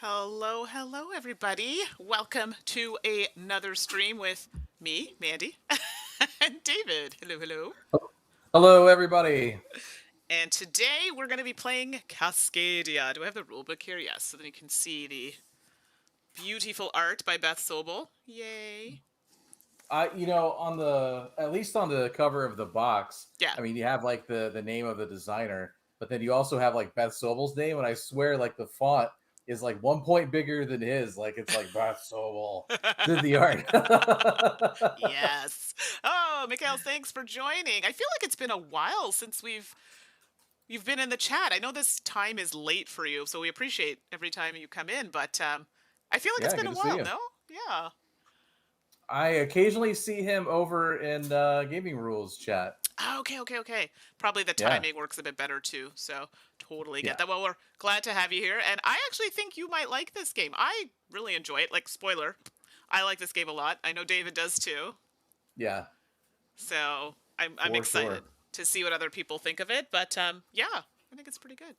Hello, hello, everybody. Welcome to another stream with me, Mandy, and David. Hello, hello. Hello, everybody. And today we're going to be playing Cascadia. Do I have the rulebook here? Yes, so then you can see the beautiful art by Beth Sobel. Yay. On the at least on the cover of the box, Yeah. I mean, you have like the name of the designer, but then you also have like Beth Sobel's name, and I swear, like the font is like 1 point bigger than his. Like it's like Beth Sobel did the art. Yes. Oh, Mikhail, thanks for joining. I feel like it's been a while since you've been in the chat. I know this time is late for you, so we appreciate every time you come in, but I feel like it's Yeah, been good a to see while, you. no? Yeah. I occasionally see him over in Gaming Rules chat. Okay, okay, okay. Probably the Yeah, timing works a bit better too, so totally get yeah, that. Well, we're glad to have you here, and I actually think you might like this game. I really enjoy it. Like, spoiler, I like this game a lot. I know David does too, yeah, so I'm for excited sure. to see what other people think of it. But yeah, I think it's pretty good.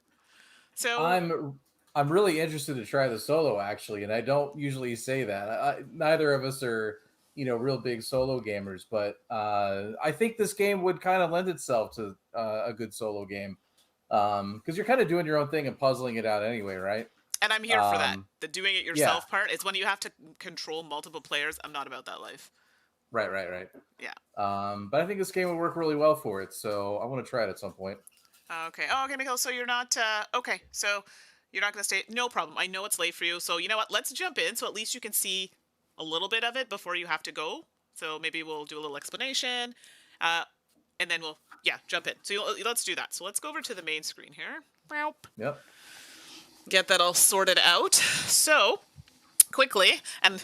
So I'm I'm really interested to try the solo actually, and I don't usually say that. Neither of us are real big solo gamers, but I think this game would kind of lend itself to a good solo game because you're kind of doing your own thing and puzzling it out anyway, right? and I'm here for that. Um, The doing it yeah, yourself part is when you have to control multiple players. I'm not about that life. right, right, right. Yeah. But I think this game would work really well for it, so I want to try it at some point. Okay. Oh, okay, Mikhail. So you're not okay. So you're not gonna stay. No problem. I know it's late for you. So you know what? Let's jump in. So at least you can see a little bit of it before you have to go. So maybe we'll do a little explanation, uh, and then we'll jump in. So let's do that. So let's go over to the main screen here. Yep. Get that all sorted out. So quickly, and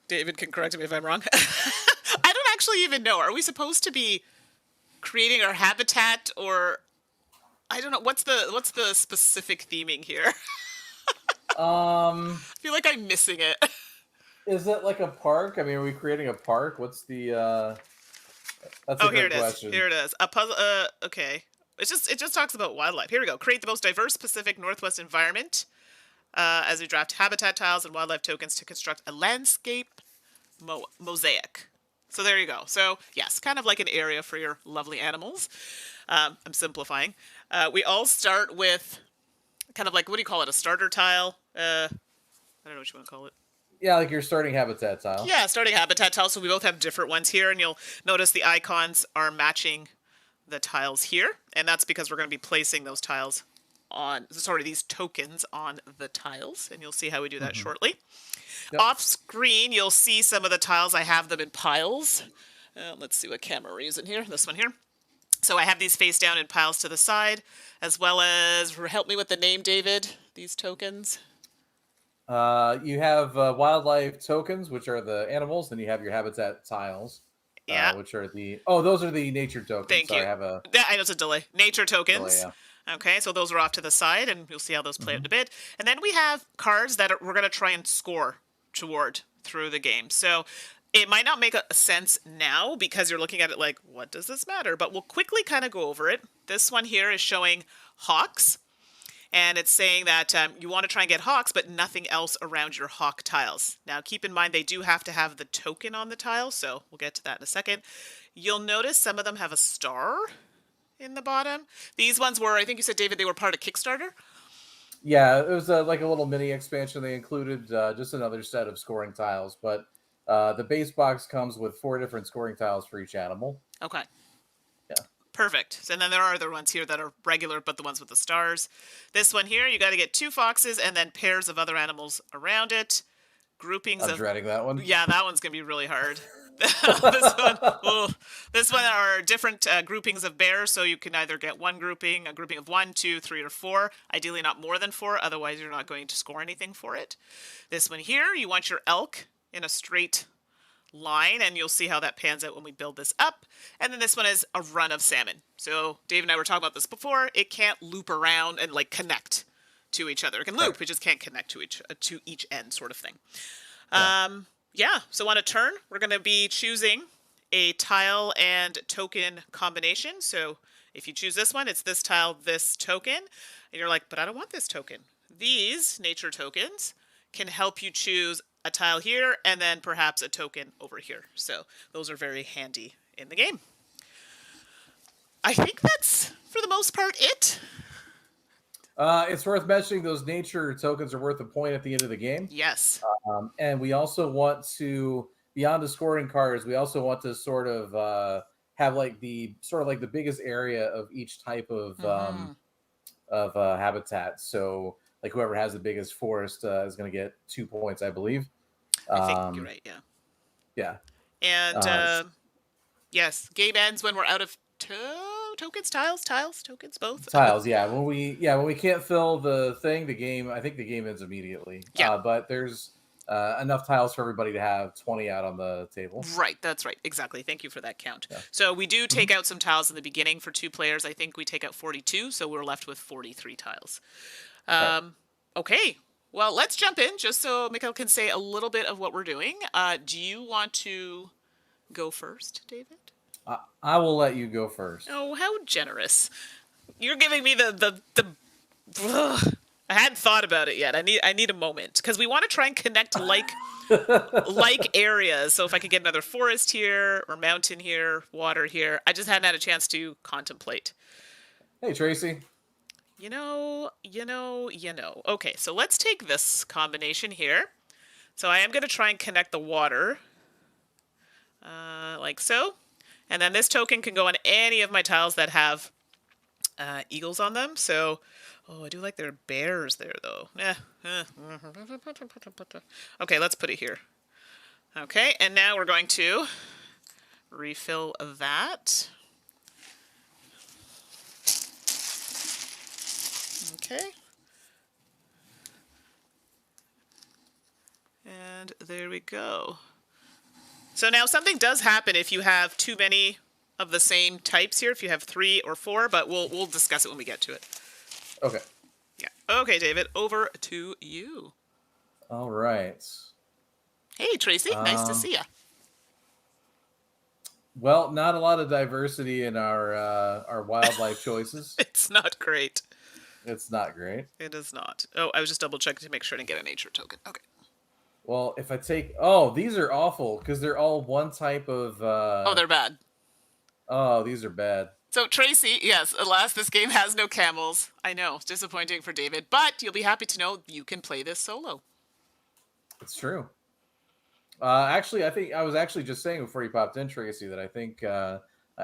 David can correct me if I'm wrong. I don't actually even know. Are we supposed to be creating our habitat, or I don't know what's the specific theming here? Um, I feel like I'm missing it. is it like a park? I mean, are we creating a park? What's the? That's a Oh, here great it is. question. Here it is. A puzzle. Okay. It just talks about wildlife. Here we go. Create the most diverse Pacific Northwest environment as we draft habitat tiles and wildlife tokens to construct a landscape mosaic. So there you go. So yes, kind of like an area for your lovely animals. I'm simplifying. We all start with kind of like, what do you call it? A starter tile. I don't know what you want to call it. Yeah, like your starting habitat tile. Yeah, starting habitat tiles. So we both have different ones here, and you'll notice the icons are matching the tiles here, and that's because we're going to be placing those tiles on, sorry, these tokens on the tiles, and you'll see how we do that Mm-hmm. shortly. Yep. Off screen, you'll see some of the tiles. I have them in piles. Let's see what camera we're using here. This one here. So I have these face down in piles to the side, as well as, help me with the name, David, these tokens. You have wildlife tokens, which are the animals. Then you have your habitat tiles, Yeah, which are those are the nature tokens. thank Sorry, you. I have a Yeah, I know it's a delay. Nature delay. tokens. Yeah. Okay, so those are off to the side, and you'll see how those play out Mm-hmm. in a bit. And then we have cards that we're going to try and score toward through the game. So it might not make a sense now because you're looking at it like, what does this matter? But we'll quickly kind of go over it. This one here is showing hawks, and it's saying that you want to try and get hawks, but nothing else around your hawk tiles. Now, keep in mind they do have to have the token on the tile, so we'll get to that in a second. You'll notice some of them have a star in the bottom. These ones were, I think you said, David, they were part of Kickstarter. Yeah, it was like a little mini expansion. They included just another set of scoring tiles, but the base box comes with 4 different scoring tiles for each animal. Okay, Yeah. perfect. And then there are other ones here that are regular, but the ones with the stars. This one here, you got to get 2 foxes and then pairs of other animals around it. Groupings I'm of, dreading that one. yeah, that one's gonna be really hard. This one are different groupings of bears, so you can either get one grouping, a grouping of 1, 2, 3, or 4. Ideally, not more than 4. Otherwise, you're not going to score anything for it. This one here, you want your elk in a straight line, and you'll see how that pans out when we build this up. And then this one is a run of salmon. So Dave and I were talking about this before. It can't loop around and like connect to each other. It can Right. loop, it just can't connect to each end, sort of thing. Yeah. Yeah, so on a turn, we're going to be choosing a tile and token combination. So if you choose this one, it's this tile, this token. And you're like, but I don't want this token. These nature tokens, can help you choose a tile here and then perhaps a token over here. So those are very handy in the game. I think that's, for the most part, it. It's worth mentioning those nature tokens are worth a point at the end of the game. Yes. And we also want to, beyond the scoring cards, we also want to sort of have like the biggest area of each type of habitat. So like whoever has the biggest forest is going to get 2 points, I believe. I think you're right, yeah. Yeah. And Uh, yes, game ends when we're out of tokens, tiles, tokens, both. Tiles, yeah. When we can't fill the thing, I think the game ends immediately. Yeah. But there's enough tiles for everybody to have 20 out on the table. Right, that's right. Exactly. Thank you for that count. Yeah. So we do take out some tiles in the beginning for 2 players. I think we take out 42, so we're left with 43 tiles. Right. Okay. Well, let's jump in just so Mikhail can say a little bit of what we're doing. Do you want to go first, David? I will let you go first. Oh, how generous! You're giving me the. Ugh. I hadn't thought about it yet. I need a moment because we want to try and connect like areas. So if I could get another forest here or mountain here, water here, I just hadn't had a chance to contemplate. Hey, Tracy. You know. Okay, so let's take this combination here. So I am going to try and connect the water, like so. And then this token can go on any of my tiles that have eagles on them. So, oh, I do like their bears there, though. Okay, let's put it here. Okay, and now we're going to refill that. Okay. And there we go. So now something does happen if you have too many of the same types here, if you have 3 or 4, but we'll discuss it when we get to it. Okay. Yeah. Okay, David, over to you. All right. Hey, Tracy, nice to see you. Well, not a lot of diversity in our wildlife choices. It's not great. It's not great. It is not. Oh, I was just double checking to make sure I didn't get a nature token. Okay. Well, if I take these are awful because they're all one type of Oh, they're bad. Oh, these are bad. So, Tracy, yes, alas, this game has no camels. I know, it's disappointing for David, but you'll be happy to know you can play this solo. It's true. Actually, I think I was actually just saying before you popped in, Tracy, that I think I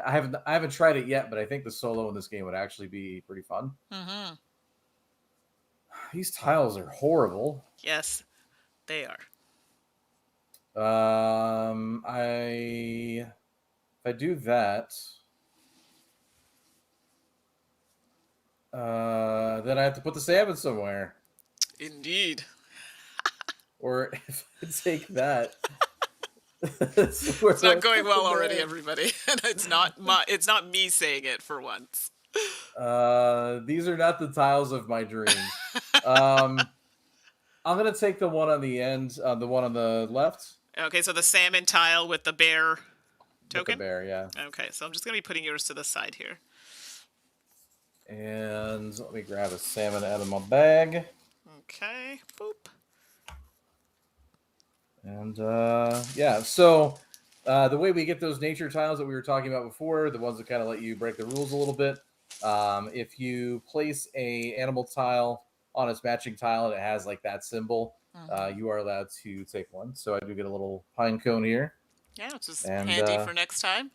haven't tried it yet, but I think the solo in this game would actually be pretty fun. Mm-hmm. These tiles are horrible. Yes, they are. If I do that, then I have to put the salmon somewhere. Indeed. Or if I take that, it's not going well already, everybody. It's not me saying it for once. These are not the tiles of my dreams. I'm gonna take the one on the end, the one on the left. Okay, so the salmon tile with the bear token? With the bear, yeah. Okay, so I'm just going to be putting yours to the side here. And let me grab a salmon out of my bag. Okay, boop. And yeah, so the way we get those nature tiles that we were talking about before, the ones that kind of let you break the rules a little bit, if you place a animal tile on its matching tile and it has like that symbol, you are allowed to take one. So I do get a little pine cone here. Yeah, which is handy for next time.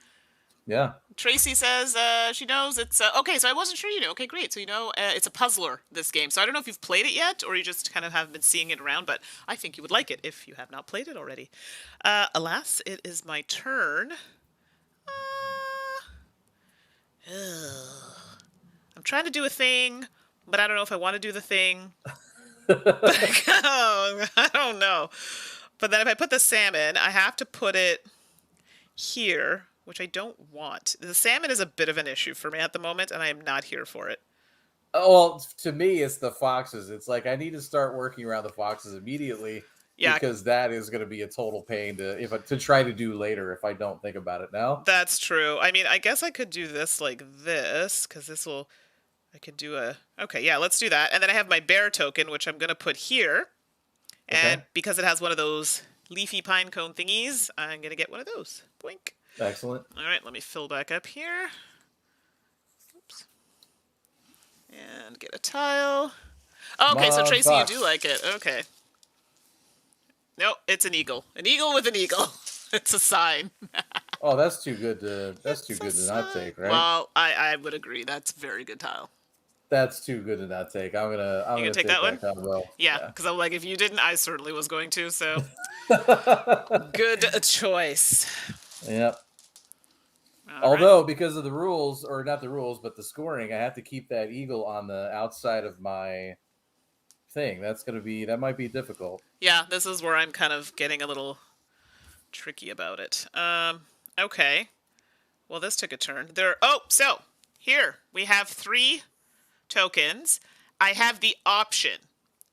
Yeah. Tracy says she knows it's okay. So I wasn't sure you know. Okay, great. So you know it's a puzzler, this game. So I don't know if you've played it yet or you just kind of have been seeing it around, but I think you would like it if you have not played it already. Alas, it is my turn. I'm trying to do a thing, but I don't know if I want to do the thing. I don't know. But then if I put the salmon, I have to put it here, which I don't want. The salmon is a bit of an issue for me at the moment, and I am not here for it. Well, to me, it's the foxes. It's like I need to start working around the foxes immediately, because that is going to be a total pain to try to do later if I don't think about it now. That's true. I mean, I guess I could do this like this, because this will... I could do a... Okay, yeah, let's do that. And then I have my bear token, which I'm going to put here. And because it has one of those leafy pine cone thingies, I'm going to get one of those. Boink. Excellent. All right, let me fill back up here. Oops. And get a tile. Oh, okay, so Tracy, you do like it. Okay. Nope, it's an eagle. An eagle with an eagle. It's a sign. Oh, that's too good to not sign. take, right? Well, I would agree. That's a very good tile. That's too good to not take. I'm gonna take take that one? combo. Yeah, because I'm like, if you didn't, I certainly was going to. So good choice. Yep. All Although, right. because of the rules, or not the rules, but the scoring, I have to keep that eagle on the outside of my thing. That might be difficult. Yeah, this is where I'm kind of getting a little tricky about it. Okay. Well, this took a turn. So here we have 3 tokens. I have the option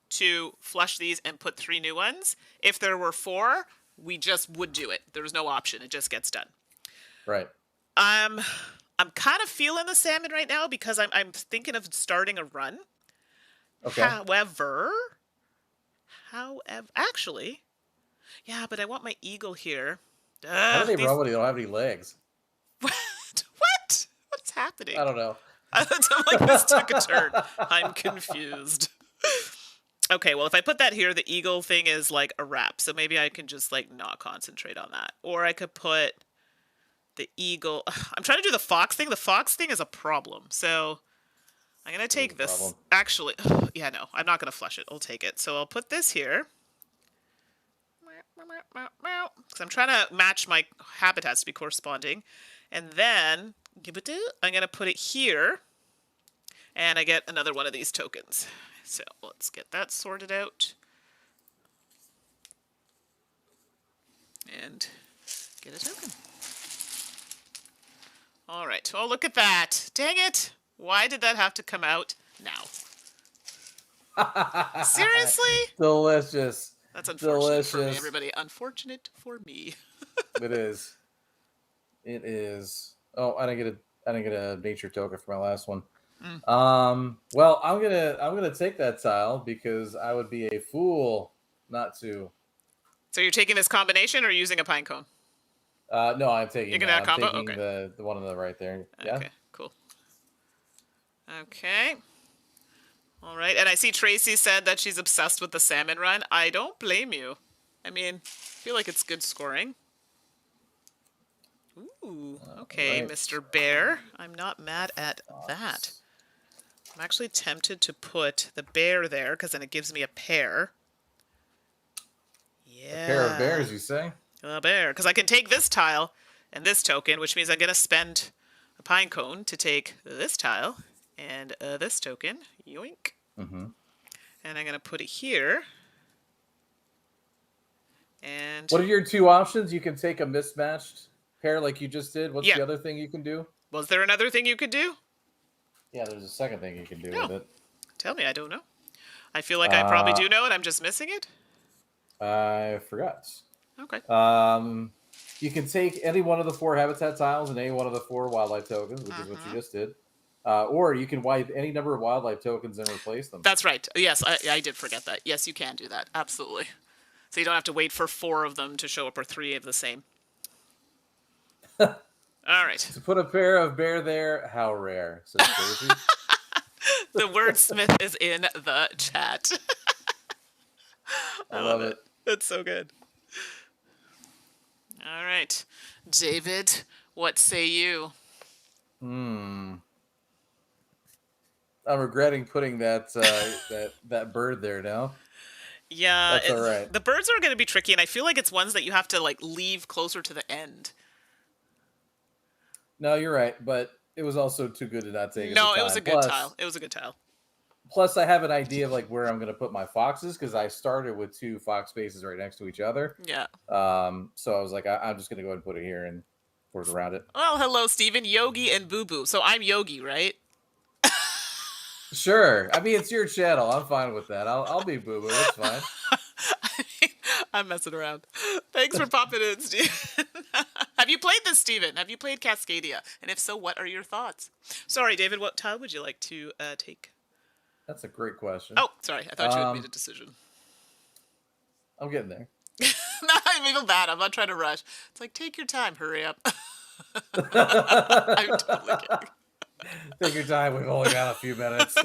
to flush these and put 3 new ones. If there were 4, we just would do it. There's no option. It just gets done. Right. I'm kind of feeling the salmon right now because I'm thinking of starting a run. Okay. However, actually, yeah, but I want my eagle here. How do they run when they don't have any legs? What? What's happening? I don't know. I'm like, this took a turn. I'm confused. Okay, well, if I put that here, the eagle thing is like a wrap. So maybe I can just like not concentrate on that. Or I could put the eagle. I'm trying to do the fox thing. The fox thing is a problem. So I'm going to take this. Problem. Actually, yeah, no, I'm not going to flush it. I'll take it. So I'll put this here. Because I'm trying to match my habitats to be corresponding. And then I'm going to put it here. And I get another one of these tokens. So let's get that sorted out. And get a token. All right. Oh, look at that. Dang it. Why did that have to come out now? Seriously? Delicious. That's unfortunate for me, Delicious. everybody. Unfortunate for me. It is. It is. Oh, I didn't get a nature token for my last one. Well, I'm gonna take that tile because I would be a fool not to. So you're taking this combination or using a pine cone? No, I'm taking. You're gonna combo? taking Okay. the one on the right there. Yeah. Okay. Cool. Okay. All right. And I see Tracy said that she's obsessed with the salmon run. I don't blame you. I mean, I feel like it's good scoring. Ooh. Okay, right. Mr. Bear. I'm not mad at that. I'm actually tempted to put the bear there because then it gives me a pair. Yeah. A pair of bears, you say? A bear. Because I can take this tile and this token, which means I'm going to spend a pine cone to take this tile and this token. Yoink. Mm-hmm. And I'm going to put it here. And what are your 2 options? You can take a mismatched pair like you just did. What's the other thing you can do? Was there another thing you could do? Yeah, there's a second thing you can do with it. Tell me, I don't know. I feel like I probably do know it. I'm just missing it. I forgot. Okay. You can take any one of the 4 habitat tiles and any one of the 4 wildlife tokens, which is what you just did. Or you can wipe any number of wildlife tokens and replace them. That's right. Yes, I did forget that. Yes, you can do that. Absolutely. So you don't have to wait for 4 of them to show up or 3 of the same. All right. To put a pair of bear there, how rare. So crazy. The wordsmith is in the chat. I love it. That's so good. All right. David, what say you? I'm regretting putting that that bird there now. Yeah, that's all right. The birds are going to be tricky, and I feel like it's ones that you have to like leave closer to the end. No, you're right, but it was also too good to not take. No, it was a good tile. It was a good tile. Plus, I have an idea of like where I'm going to put my foxes because I started with 2 fox spaces right next to each other. Yeah. So I was like, I'm just going to go ahead and put it here and work around it. Well, hello, Steven, Yogi, and Boo Boo. So I'm Yogi, right? Sure. I mean, it's your channel. I'm fine with that. I'll be Boo Boo. It's fine. I'm messing around. Thanks for popping in, Steven. Have you played this, Steven? Have you played Cascadia? And if so, what are your thoughts? Sorry, David, what tile would you like to take? That's a great question. Oh, sorry. I thought you had made a decision. I'm getting there. No, I feel bad. I'm not trying to rush. It's like, take your time. Hurry up. I'm totally kidding. Take your time. We've only got a few minutes.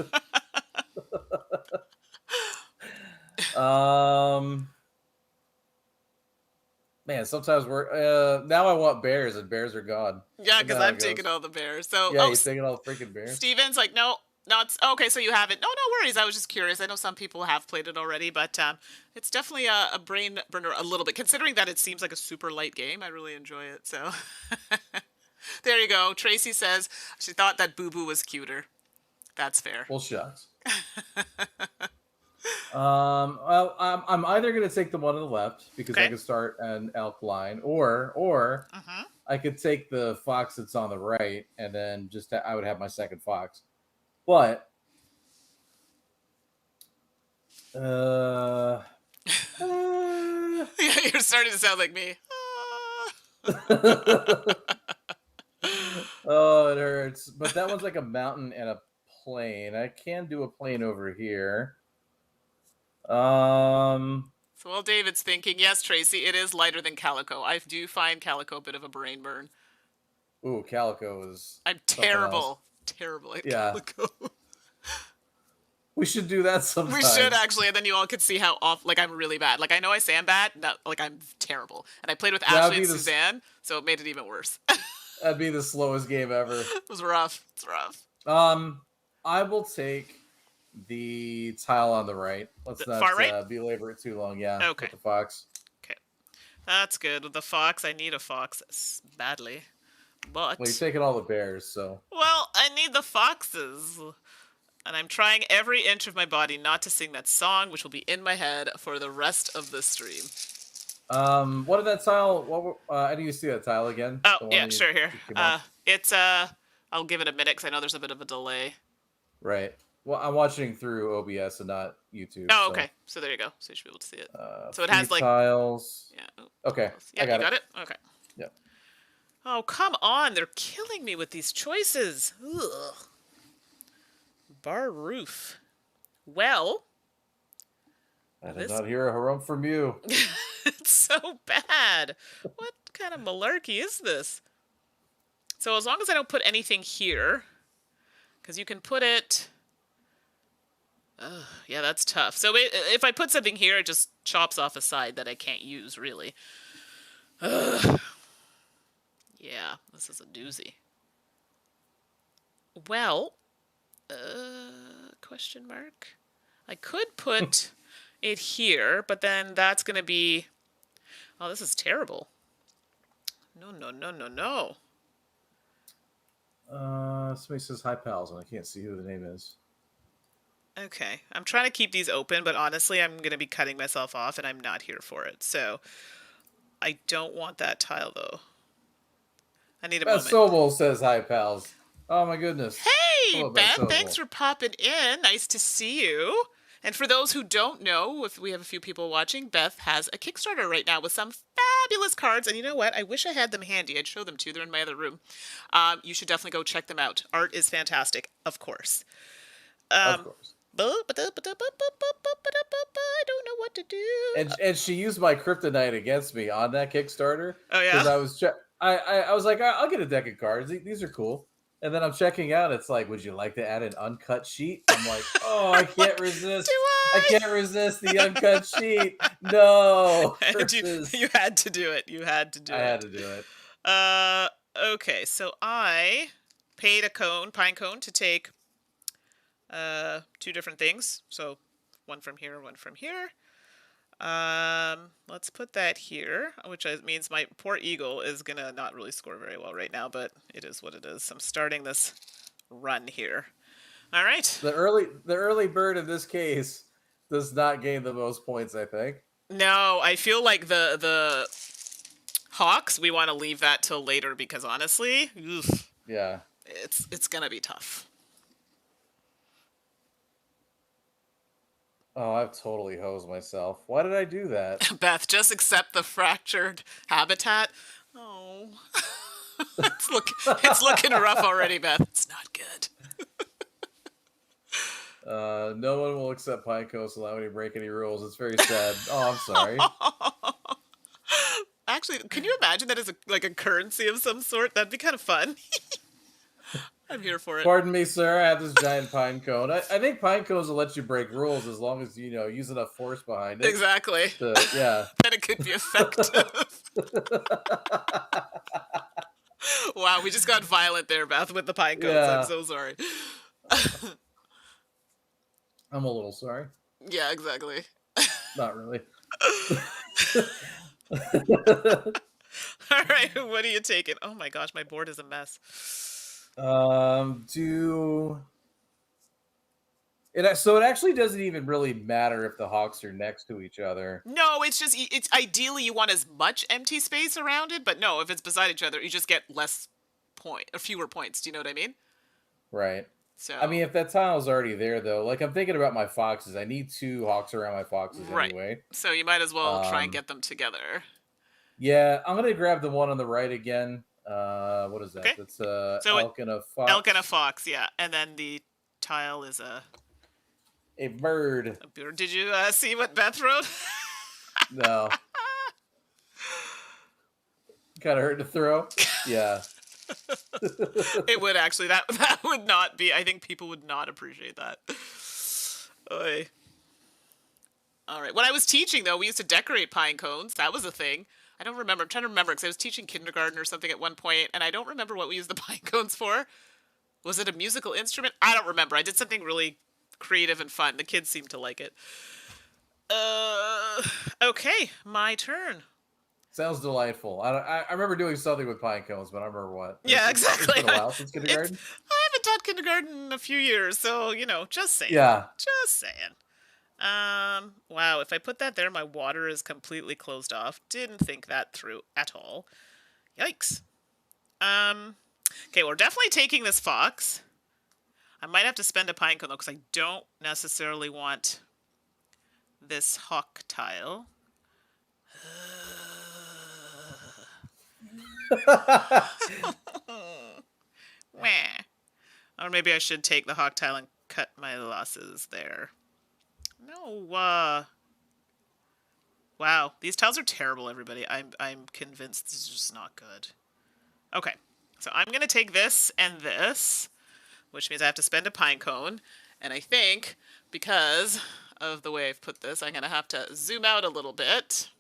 um, Man, sometimes we're now I want bears and bears are gone. Yeah, Isn't that because how I'm it taking goes? all the bears. So, Yeah, you're taking all the freaking bears. Steven's like, no, not okay. So you haven't? No, no worries. I was just curious. I know some people have played it already, but it's definitely a brain burner a little bit. Considering that it seems like a super light game, I really enjoy it. So there you go. Tracy says she thought that Boo Boo was cuter. That's fair. Well, shucks. Well, I'm either gonna take the one on the left because I Okay. could start an elk line, or Mm-hmm. I could take the fox that's on the right, and then I would have my second fox. But uh, uh Yeah, you're starting to sound like me. oh, it hurts. But that one's like a mountain and a plain. I can do a plain over here. Um, So while David's thinking, yes, Tracy, it is lighter than Calico. I do find Calico a bit of a brain burn. ooh, calico is I'm something else. terrible at Yeah, Calico. we should do that We should sometime. actually, and then you all could see how off. Like I'm really bad. Like I know I say I'm bad, not like I'm terrible. And I played with That'd Ashley be and the Suzanne, so it made it even worse. that'd be the slowest game ever. It was rough. It's rough. Um, I will take the tile on the right. Let's The not far right. belabor it too long. Yeah, Okay. with the fox. Okay. That's good. With the fox, I need a fox badly. Well, you're But taking all the bears, so well, I need the foxes. And I'm trying every inch of my body not to sing that song, which will be in my head for the rest of the stream. what did that tile? I need to see that tile again. Oh, The one yeah, that sure, here. you came off. It's, I'll give it a minute because I know there's a bit of a delay. Right. Well, I'm watching through OBS and not YouTube. Oh, So, okay. So there you go. So you should be able to see it. So it free has, like, tiles. yeah. Oh, Okay, yeah, I got you it. got it? Okay. Yeah. Oh, come on. They're killing me with these choices. Ugh. Bar roof. Well, I did this not hear a harumph from you. it's so bad. What kind of malarkey is this? So as long as I don't put anything here, because you can put it... yeah, that's tough. So if I put something here, it just chops off a side that I can't use, really. Ugh. Yeah, this is a doozy. Well, question mark? I could put it here, but then that's going to be... Oh, this is terrible. No, no, no, no, no. Somebody says hi, pals, and I can't see who the name is. Okay, I'm trying to keep these open, but honestly, I'm going to be cutting myself off, and I'm not here for it. So I don't want that tile, though. I need a Beth moment. Sobel says hi, pals. Oh my goodness. Hey, Hello, Beth, Sobel. thanks for popping in. Nice to see you. And for those who don't know, if we have a few people watching, Beth has a Kickstarter right now with some fabulous cards. And you know what? I wish I had them handy. I'd show them to you. They're in my other room. You should definitely go check them out. Art is fantastic, of course. Of course. I don't know what to do. And she used my kryptonite against me on that Kickstarter. Oh, yeah? Because I was like, I'll get a deck of cards. These are cool. And then I'm checking out. It's like, would you like to add an uncut sheet? I'm like, oh, I can't resist. Do I can't resist the uncut sheet. No. You had to do it. You had to do it. I had to do it. Okay, so I paid a pine cone, to take two different things. So one from here, one from here. Let's put that here, which means my poor eagle is gonna not really score very well right now, but it is what it is. I'm starting this run here. All right. The early bird in this case does not gain the most points, I think. No, I feel like the hawks, we want to leave that till later because honestly, Yeah. it's gonna be tough. Oh, I've totally hosed myself. Why did I do that? Beth, just accept the fractured habitat. Oh, it's looking rough already, Beth. It's not good. No one will accept pine cones allowing you to break any rules. It's very sad. Oh, I'm sorry. Actually, can you imagine that as like a currency of some sort? That'd be kind of fun. I'm here for it. Pardon me, sir. I have this giant pine cone. I think pine cones will let you break rules as long as use enough force behind it. Exactly. Yeah. Then it could be effective. Wow, we just got violent there, Beth, with the pine cones. I'm Yeah. so sorry. I'm a little sorry. Yeah, exactly. Not really. All right, what are you taking? Oh my gosh, my board is a mess. Do it. So it actually doesn't even really matter if the hawks are next to each other. No, it's just it's ideally you want as much empty space around it, but no, if it's beside each other, you just get less point or fewer points. Do you know what I mean? Right. I So mean, if that tile's already there, though, like I'm thinking about my foxes. I need two hawks around my foxes right. anyway. So you might as well try and Um, get them together. yeah, I'm gonna grab the one on the right again. What is that? Okay. That's So elk and a elk and a fox, fox, yeah, and then the tile is a bird. a bird. Did you see what Beth wrote? No, kind of hurt to throw. Yeah. It would actually. That would not be. I think people would not appreciate that. Oy. All right. When I was teaching, though, we used to decorate pine cones. That was a thing. I don't remember. I'm trying to remember because I was teaching kindergarten or something at one point, and I don't remember what we used the pine cones for. Was it a musical instrument? I don't remember. I did something really creative and fun. The kids seemed to like it. Uh, okay, my turn. Sounds delightful. I remember doing something with pine cones, but I don't remember what. Yeah, It's exactly. been a while since It's kindergarten. I haven't taught kindergarten in a few years, so just saying. Yeah. Just saying. Wow, if I put that there, my water is completely closed off. Didn't think that through at all. Yikes. Okay, we're definitely taking this fox. I might have to spend a pine cone though, because I don't necessarily want this hawk tile. Meh. Or maybe I should take the hawk tile and cut my losses there. No, wow, these tiles are terrible, everybody. I'm convinced this is just not good. Okay, so I'm gonna take this and this, which means I have to spend a pine cone, and I think because of the way I've put this, I'm gonna have to zoom out a little bit.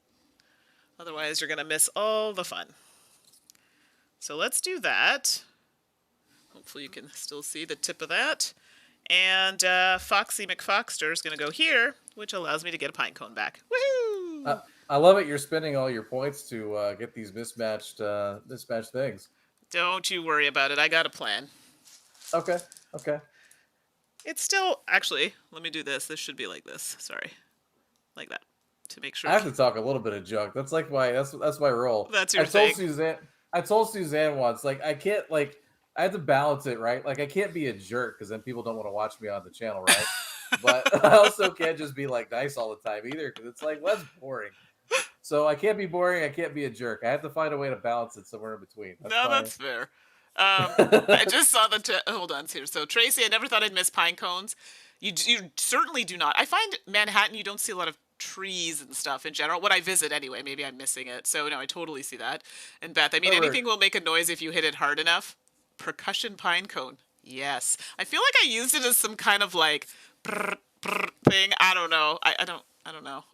Otherwise, you're gonna miss all the fun. So let's do that. Hopefully you can still see the tip of that. And Foxy McFoxter is going to go here, which allows me to get a pine cone back. Woohoo! I love it. You're spending all your points to get these mismatched things. Don't you worry about it. I got a plan. Okay. Okay. It's still, actually, let me do this. This should be like this. Sorry. Like that. To make sure. I have to talk a little bit of junk. That's like that's my role. That's your thing. I told Suzanne once, like I can't I have to balance it, right? Like I can't be a jerk because then people don't want to watch me on the channel, right? But I also can't just be like nice all the time either because it's like that's boring. So I can't be boring. I can't be a jerk. I have to find a way to balance it somewhere in between. That's fair. I just saw the. Hold on here. So Tracy, I never thought I'd miss pine cones. You certainly do not. I find Manhattan, you don't see a lot of trees and stuff in general. When I visit anyway, maybe I'm missing it. So no, I totally see that. And Beth, I mean, anything will make a noise if you hit it hard enough. Percussion pine cone. Yes. I feel like I used it as some kind of like brr, brr thing. I don't know. I don't know.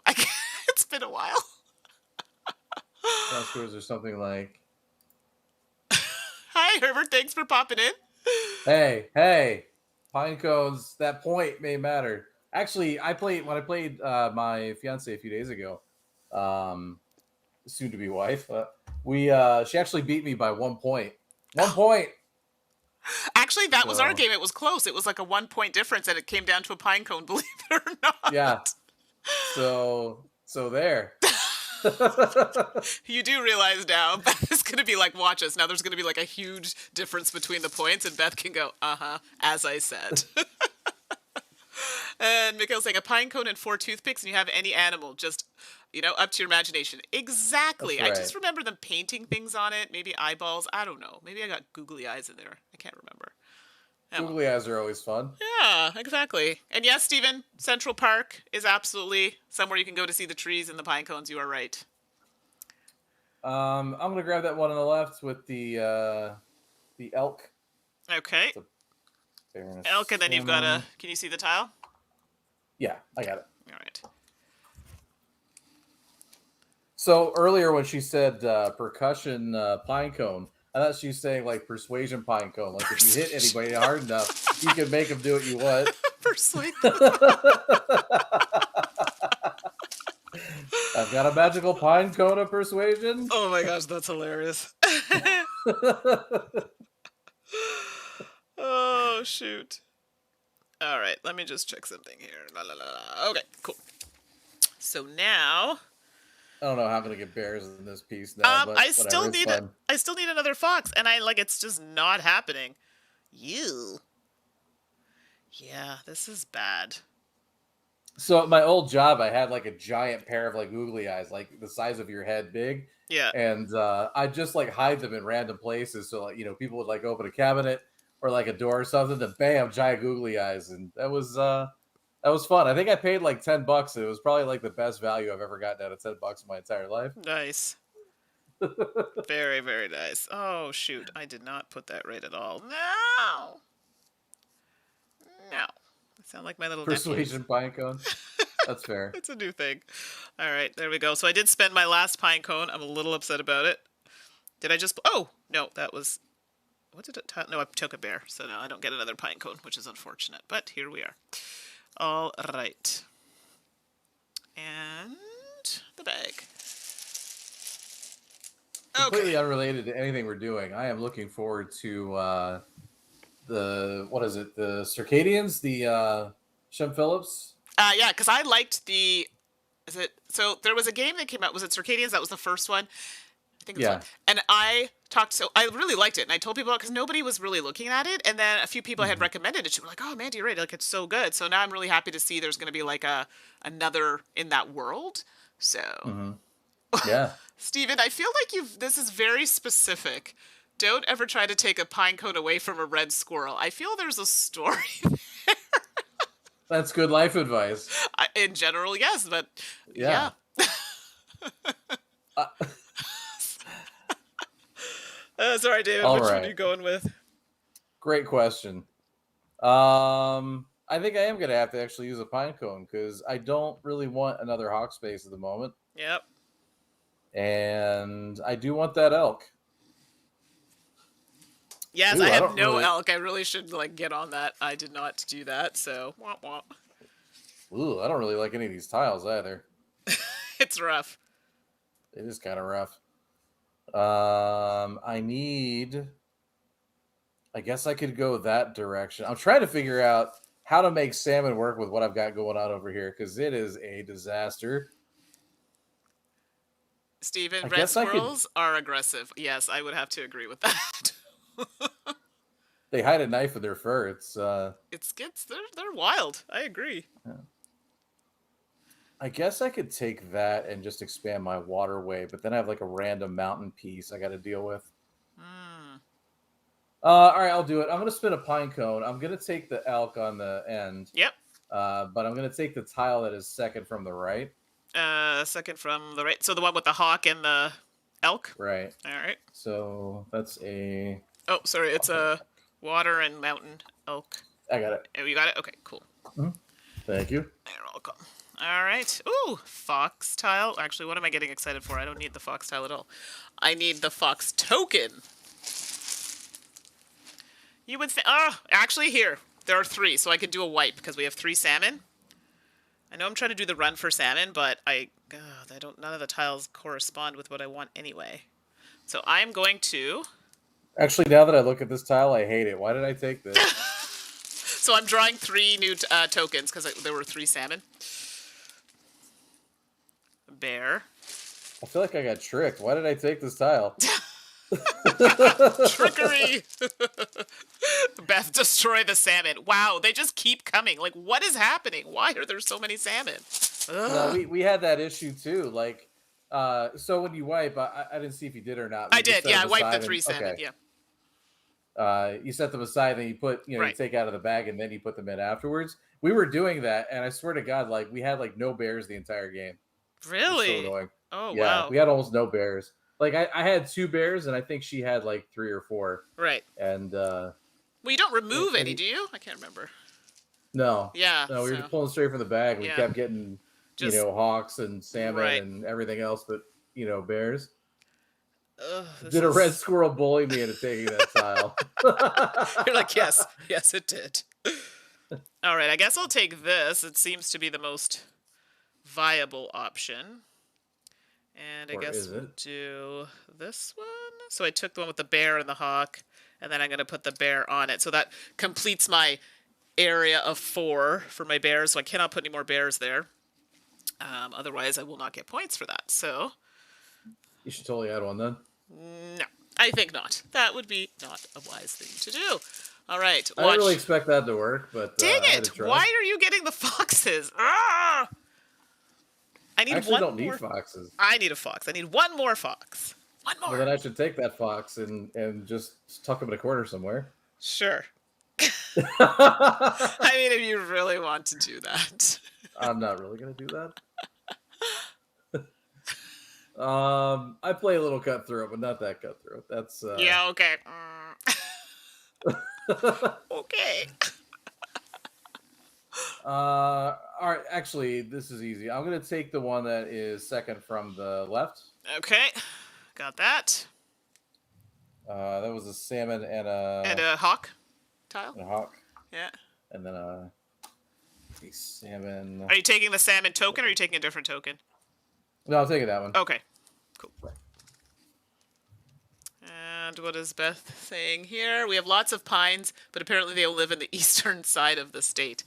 It's been a while. Scores or something like, Hi Herbert, thanks for popping in. hey, pine cones. That point may matter. Actually, when I played my fiance a few days ago, soon to be wife. She actually beat me by 1 point. 1 point. Actually, that was our game. It was close. It was like a 1 point difference, and it came down to a pine cone. Believe it or not. Yeah. So there. You do realize now Beth is going to be like, watch us. Now there's going to be like a huge difference between the points, and Beth can go, as I said. And Mikhail's saying a pine cone and 4 toothpicks, and you have any animal, just, up to your imagination. Exactly. That's right. I just remember them painting things on it, maybe eyeballs. I don't know. Maybe I got googly eyes in there. I can't remember. Yeah, well, Googly eyes are always fun. yeah, exactly. And yes, Stephen, Central Park is absolutely somewhere you can go to see the trees and the pine cones. You are right. I'm gonna grab that one on the left with the elk. Okay. It's a bear and a Elk, and then you've got a. salmon. Can you see the tile? Yeah, I got it. All right. So earlier when she said percussion pine cone, I thought she was saying like persuasion pine cone. Like if you hit anybody hard enough, you can make them do what you want. Persuade. I've got a magical pine cone of persuasion. Oh my gosh, that's hilarious. Oh shoot. All right, let me just check something here. La la la la. Okay, cool. So now, I don't know how I'm gonna get bears in this piece now, but I whatever, still it's need it. fun. I still need another fox, and I like it's just not happening. You. Yeah, this is bad. So at my old job, I had like a giant pair of like googly eyes, like the size of your head, big, Yeah. and I just like hide them in random places. So like people would like open a cabinet or like a door or something, to bam, giant googly eyes, and that was fun. I think I paid like $10. And it was probably like the best value I've ever gotten out of $10 in my entire life. Nice. Very, very nice. Oh shoot, I did not put that right at all. No. No. I sound like my little nephews. Persuasion pine cone. That's fair. It's a new thing. All right, there we go. So I did spend my last pine cone. I'm a little upset about it. Did I just? Oh no, that was. What did it? No, I took a bear, so now I don't get another pine cone, which is unfortunate. But here we are. All right. And the bag. Completely Okay. unrelated to anything we're doing. I am looking forward to the what is it? The Circadians, the Shem Phillips. Yeah, because I liked the. Is it? So there was a game that came out. Was it Circadians? That was the first one. I think it was one. Yeah. And I talked. So I really liked it, and I told people because nobody was really looking at it. And then a few people I had recommended it. She were like, "Oh, Mandy, you're right. Like it's so good." So now I'm really happy to see there's going to be like another in that world. So. Mm-hmm. Yeah. Steven, I feel like this is very specific. Don't ever try to take a pine cone away from a red squirrel. I feel there's a story. That's good life advice. In general, yes, but Yeah. yeah. Uh, Sorry, David, All which one right. are you going with? Great question. I think I am gonna have to actually use a pine cone because I don't really want another hawk space at the moment, Yep. and I do want that elk. Yes, Ooh, I I have don't no really. elk. I really should get on that. I did not do that, so womp womp. Ooh, I don't really like any of these tiles either. It's rough. It is kind of rough. I need. I guess I could go that direction. I'm trying to figure out how to make salmon work with what I've got going on over here because it is a disaster. Steven, I red guess I could. squirrels are aggressive. Yes, I would have to agree with that. They hide a knife with their fur. It's. They're wild. I agree. I guess I could take that and just expand my waterway, but then I have like a random mountain piece I got to deal with. Hmm. All right, I'll do it. I'm gonna spin a pine cone. I'm gonna take the elk on the end. Yep. But I'm gonna take the tile that is second from the right. Second from the right. So the one with the hawk and the elk. Right. All right. So that's a. Oh, sorry. It's a water and mountain elk. I got it. Oh, you got it. Okay, cool. Thank you. You're welcome. All right. Ooh, fox tile. Actually, what am I getting excited for? I don't need the fox tile at all. I need the fox token. You would think. Oh, actually, here there are 3, so I could do a wipe because we have 3 salmon. I know I'm trying to do the run for salmon, but I don't. None of the tiles correspond with what I want anyway. So I'm going to. Actually, now that I look at this tile, I hate it. Why did I take this? So I'm drawing 3 new tokens because there were 3 salmon. Bear. I feel like I got tricked. Why did I take this tile? Trickery! Beth, destroy the salmon. Wow, they just keep coming. Like, what is happening? Why are there so many salmon? No, we had that issue too. Like, so when you wipe, I didn't see if you did or not. I did. Yeah, I wiped the 3 salmon. Okay. Yeah. You set them aside, then you put, you Right. take out of the bag, and then you put them in afterwards. We were doing that, and I swear to God, like we had like no bears the entire game. It was so Really? annoying. Oh, Yeah, wow. we had almost no bears. Like I had two bears, and I think she had like three or four. Right. And Well, you don't remove any, and do you? I can't remember. no, Yeah, no, we were so, just pulling straight from the bag, and we yeah. kept getting Just, hawks and salmon right. and everything else, but bears. Ugh, this Did a red is... squirrel bully me into taking that tile? You're like, yes. Yes, it did. All right, I guess I'll take this. It seems to be the most viable option. And I Or guess is we'll it? do this one. So I took the one with the bear and the hawk, and then I'm going to put the bear on it. So that completes my area of 4 for my bears, so I cannot put any more bears there. Otherwise, I will not get points for that. So, You should totally add one then. no, I think not. That would be not a wise thing to do. All right, I didn't really watch. expect that to work, but Dang I had it! to try. Why are you getting the foxes? Ah! I I need actually one don't need more. foxes. I need a fox. I need one more fox. One Well, more. then I should take that fox and just tuck him in a corner somewhere. Sure. I'm I mean, if you really want to do that. not really gonna do that. I play a little cutthroat, but not that cutthroat. That's Yeah, okay. Okay. all right. Actually, this is easy. I'm gonna take the one that is second from the left. Okay. Got that. That was a salmon and And a hawk tile? a hawk, Yeah. and then a salmon. Are you taking the salmon token or are you taking a different token? No, I'll take that one. Okay. Cool. And what is Beth saying here? We have lots of pines, but apparently they live in the eastern side of the state.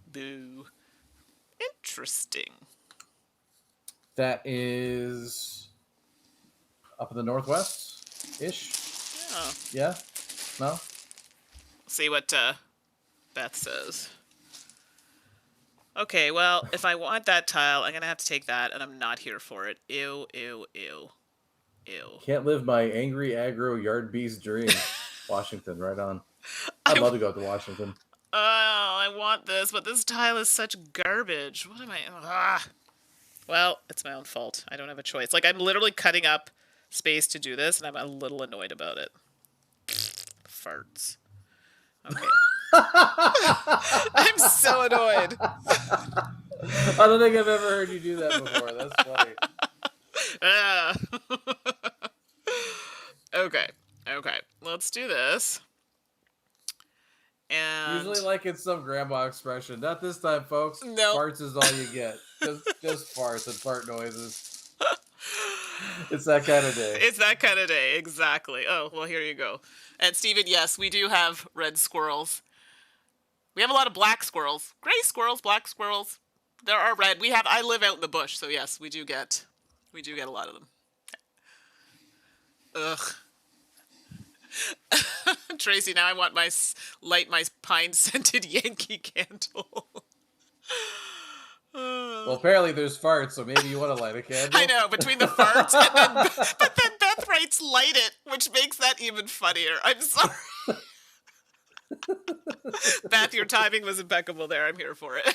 Boo. Interesting. That is up in the northwest ish. Oh. Yeah. No. See what Beth says. Okay, well, if I want that tile, I'm going to have to take that, and I'm not here for it. Ew, ew, ew. Ew. Can't live my angry aggro yard beast dream. Washington, right on. I'd love to go to Washington. Oh, I want this, but this tile is such garbage. What am I... Ah. Well, it's my own fault. I don't have a choice. Like, I'm literally cutting up space to do this, and I'm a little annoyed about it. Farts. Okay. I'm so annoyed. I don't think I've ever heard you do that before. That's funny. Ah. Okay. Okay. Let's do this. And Usually like it's some grandma expression. Not this time, folks. No. Farts is all you get. Just farts and fart noises. It's that kind of day. it's that kind of day, exactly. Oh, well, here you go. And Stephen, yes, we do have red squirrels. We have a lot of black squirrels. Gray squirrels, black squirrels. There are red. I live out in the bush, so yes, we do get a lot of them. Ugh. Tracy, now I want light my pine scented Yankee candle. Well, apparently there's farts, so maybe you want to light a candle. I know, between the farts and then, but then Beth writes light it, which makes that even funnier. I'm sorry. Beth, your timing was impeccable there. I'm here for it.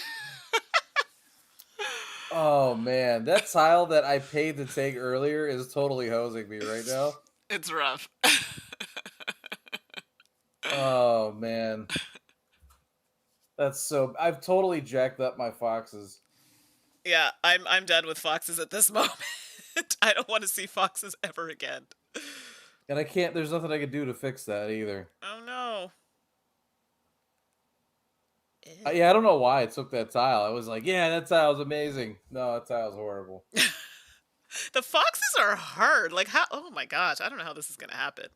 Oh man, that tile that I paid to take earlier is totally hosing me right now. It's rough. Oh man. I've totally jacked up my foxes. Yeah, I'm done with foxes at this moment. I don't want to see foxes ever again. And there's nothing I can do to fix that either. Oh no. Yeah, I don't know why I took that tile. I was like, yeah, that tile's amazing. No, that tile's horrible. The foxes are hard. Like how? Oh my gosh, I don't know how this is gonna happen.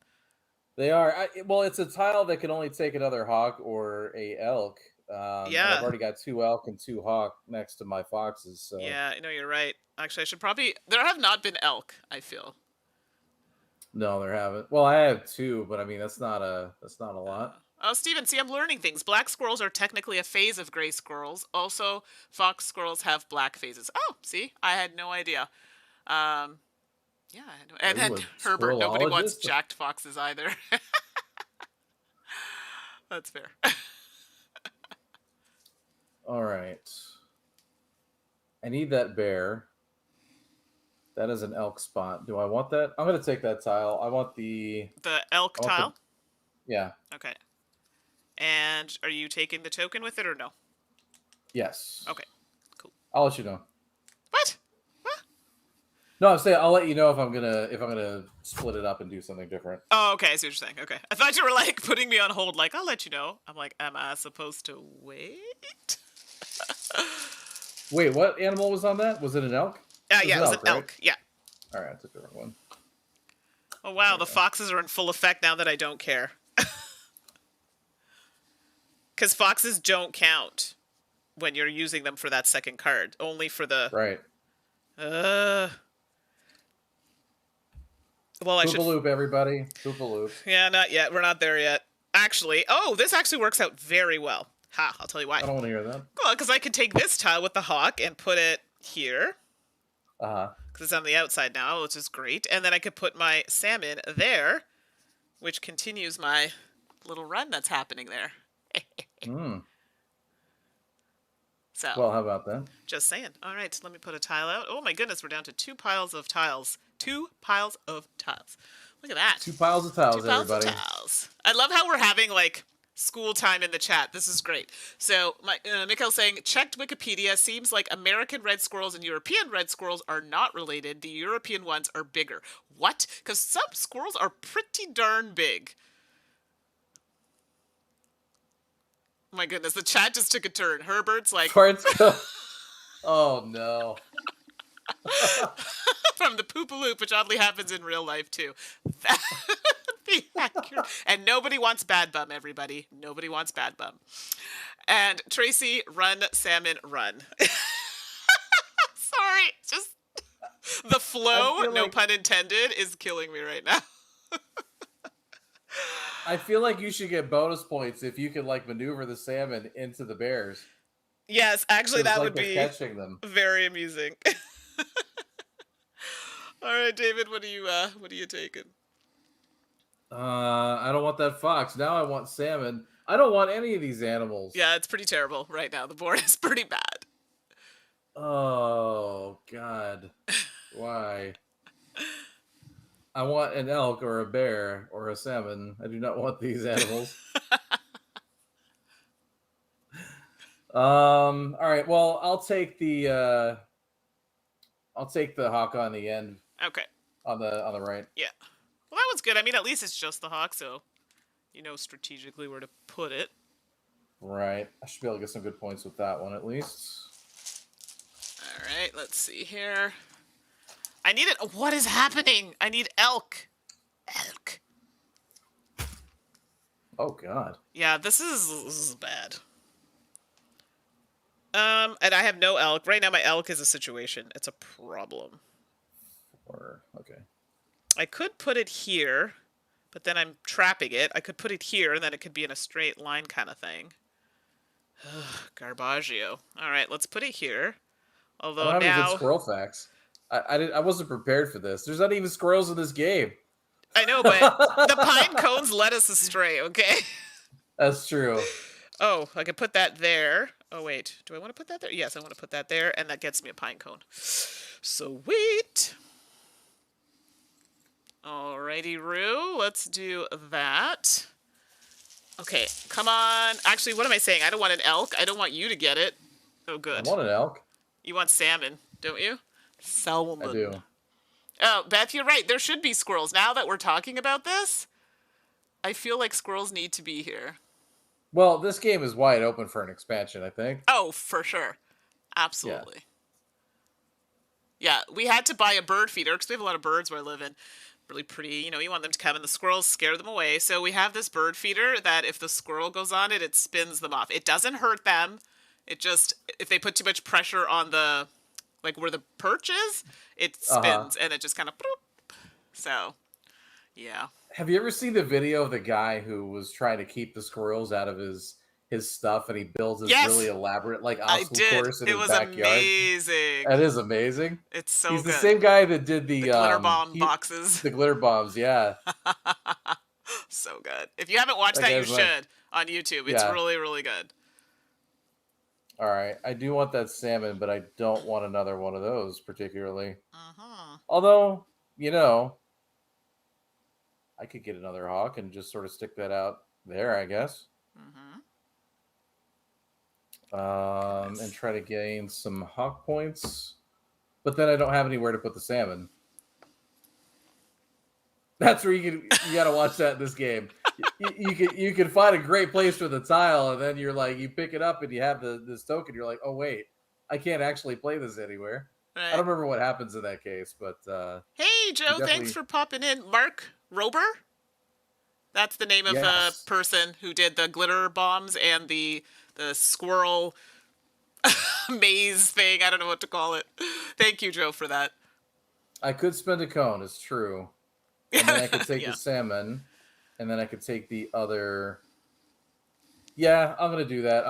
They are. Well, it's a tile that can only take another hawk or a elk. And Yeah. I've already got 2 elk and 2 hawk next to my foxes. So Yeah, no, you're right. Actually, I should probably. There have not been elk. I feel. no, there haven't. Well, I have 2, but I mean that's not a lot. Oh, Steven, see, I'm learning things. Black squirrels are technically a phase of gray squirrels. Also, fox squirrels have black phases. Oh, see, I had no idea. Yeah, I had no. And Are then you a Herbert, nobody wants squirrelologist? jacked foxes either. That's fair. All right. I need that bear. That is an elk spot. Do I want that? I'm gonna take that tile. I want the. The elk I want the. tile. Yeah. Okay. And are you taking the token with it or no? Yes. Okay. Cool. I'll let you know. What? What? No, I'm saying I'll let you know if I'm gonna split it up and do something different. Oh, okay. I see what you're saying. Okay. I thought you were like putting me on hold. Like, I'll let you know. I'm like, am I supposed to wait? Wait, what animal was on that? Was it an elk? Yeah, it was an right? elk. Yeah. All right, that's a different one. Oh wow, There the we go. foxes are in full effect now that I don't care. Because foxes don't count when you're using them for that second card. Only for the. Right. Well, I should. Poopaloop, everybody. Poopaloop. Yeah, not yet. We're not there yet. Actually, this actually works out very well. Ha! I'll tell you why. I don't want to hear that. Well, because I could take this tile with the hawk and put it here. Uh-huh. Because it's on the outside now, which is great. And then I could put my salmon there, which continues my little run that's happening there. Mm. So, Well, how about that? just saying. All right, so let me put a tile out. Oh my goodness, we're down to 2 piles of tiles. 2 piles of tiles. Look at that. 2 piles of tiles, 2 piles everybody. of tiles. I love how we're having like school time in the chat. This is great. So, Mikhail's saying, checked Wikipedia. Seems like American red squirrels and European red squirrels are not related. The European ones are bigger. What? Because some squirrels are pretty darn big. Oh my goodness, the chat just took a turn. Herbert's like, Parts go. Oh no. from the poopaloop, which oddly happens in real life too. That would be accurate. And nobody wants bad bum, everybody. Nobody wants bad bum. And Tracy, run, salmon, run. Sorry, just the flow, no like- pun intended, is killing me right now. I feel like you should get bonus points if you can like maneuver the salmon into the bears. Yes, actually, that would they're be catching them. very amusing. All right, David, what are you taking? I don't want that fox. Now I want salmon. I don't want any of these animals. Yeah, it's pretty terrible right now. The board is pretty bad. Oh God. Why? I want an elk or a bear or a salmon. I do not want these animals. All right. Well, I'll take the hawk on the end. Okay. On the right. Yeah. Well, that was good. I mean, at least it's just the hawk, so you know strategically where to put it. Right. I should be able to get some good points with that one at least. All right. Let's see here. I need it. What is happening? I need elk. Elk. Oh God. Yeah, this is bad. And I have no elk. Right now my elk is a situation. It's a problem. Okay. I could put it here, but then I'm trapping it. I could put it here, and then it could be in a straight line kind of thing. Garbaggio. All right, let's put it here. Although I don't have any now... good squirrel facts. I wasn't prepared for this. There's not even squirrels in this game. I know, but the pine cones led us astray, okay? That's true. Oh, I could put that there. Oh, wait. Do I want to put that there? Yes, I want to put that there, and that gets me a pine cone. Sweet. Alrighty, Roo. Let's do that. Okay, come on. Actually, what am I saying? I don't want an elk. I don't want you to get it. Oh, good. I want an elk. You want salmon, don't you? Salmon. I do. Oh, Beth, you're right. There should be squirrels. Now that we're talking about this, I feel like squirrels need to be here. Well, this game is wide open for an expansion, I think. Oh, for sure. Absolutely. Yeah, we had to buy a bird feeder because we have a lot of birds where I live in. Really pretty, you know, you want them to come and the squirrels scare them away. So we have this bird feeder that if the squirrel goes on it, it spins them off. It doesn't hurt them. It just, if they put too much pressure on the, like where the perch is, it spins and it just kind of, so, yeah. Have you ever seen the video of the guy who was trying to keep the squirrels out of his stuff and he builds this really elaborate like obstacle course in his backyard? It was amazing. That is amazing. It's so He's good. the same guy that did the glitter bomb boxes. The glitter bombs, yeah. So good. If you haven't watched That that, you guy's my should on YouTube. It's yeah. really, really good. All right, I do want that salmon, but I don't want another one of those particularly. Uh-huh. Although, you know, I could get another hawk and just sort of stick that out there, I guess. Mm-hmm. And Goodness. try to gain some hawk points. But then I don't have anywhere to put the salmon. That's where you got to watch that in this game. You can find a great place for the tile, and then you're like you pick it up and you have this token. You're like, oh wait, I can't actually play this anywhere. I Right. don't remember what happens in that case, but Hey, you Joe, thanks definitely for popping in. Mark Rober? That's the name of a yes. person who did the glitter bombs and the squirrel maze thing. I don't know what to call it. Thank you, Joe, for that. I could spend a cone. It's true, and then I could take the Yeah. salmon, and then I could take the other. Yeah, I'm gonna do that.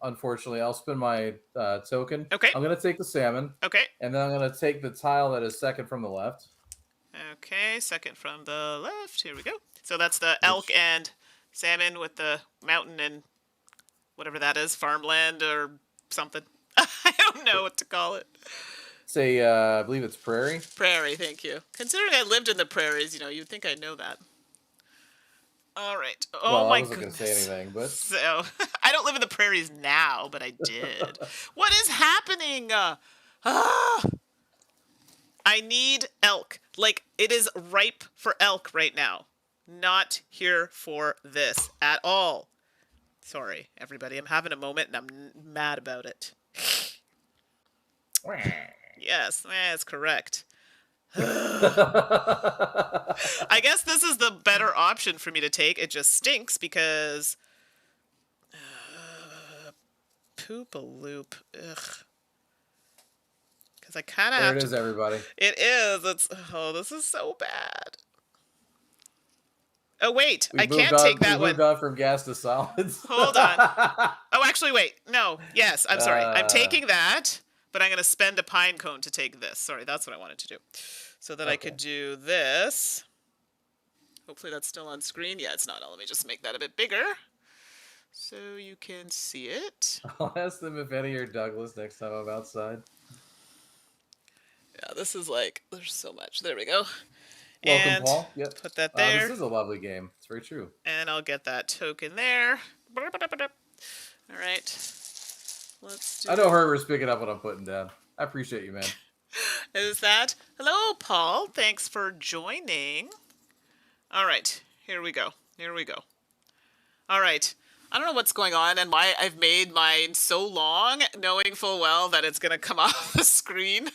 Unfortunately, I'll spend my token. Okay. I'm gonna take the salmon, Okay. and then I'm gonna take the tile that is second from the left, Okay. Second from the left. Here we go. So that's the elk which and salmon with the mountain and whatever that is, farmland or something. I don't know what to call it. say I believe it's prairie. Prairie, thank you. Considering I lived in the prairies, you'd think I know that. All right. Oh Well, I my wasn't gonna say goodness. anything, but So, I don't live in the prairies now, but I did. What is happening? Ah, I need elk. Like, it is ripe for elk right now. Not here for this at all. Sorry, everybody. I'm having a moment and I'm mad about it. Yes, that's correct. I guess this is the better option for me to take. It just stinks because poop a loop. Ugh. Because I kind of there have it to. is, everybody. It is. It's. Oh, this is so bad. Oh wait, I We've moved can't on. take We've that moved one. on from gas to solids. Hold on. Oh, actually, wait. No. Yes, I'm sorry. I'm uh, taking that, but I'm going to spend a pine cone to take this. Sorry, that's what I wanted to do. So that I okay. could do this. Hopefully that's still on screen. Yeah, it's not. Let me just make that a bit bigger so you can see it. I'll ask them if Eddie or Douglas next time I'm outside. Yeah, this is like, there's so much. There we go. Welcome, And Paul. Yep. put that This there. is a lovely game. It's very true. And I'll get that token there. All right. Let's do. I know Herbert's picking up what I'm putting down. I appreciate you, man. Is that? Hello, Paul. Thanks for joining. All right. Here we go. Here we go. All right. I don't know what's going on and why I've made mine so long, knowing full well that it's going to come off the screen.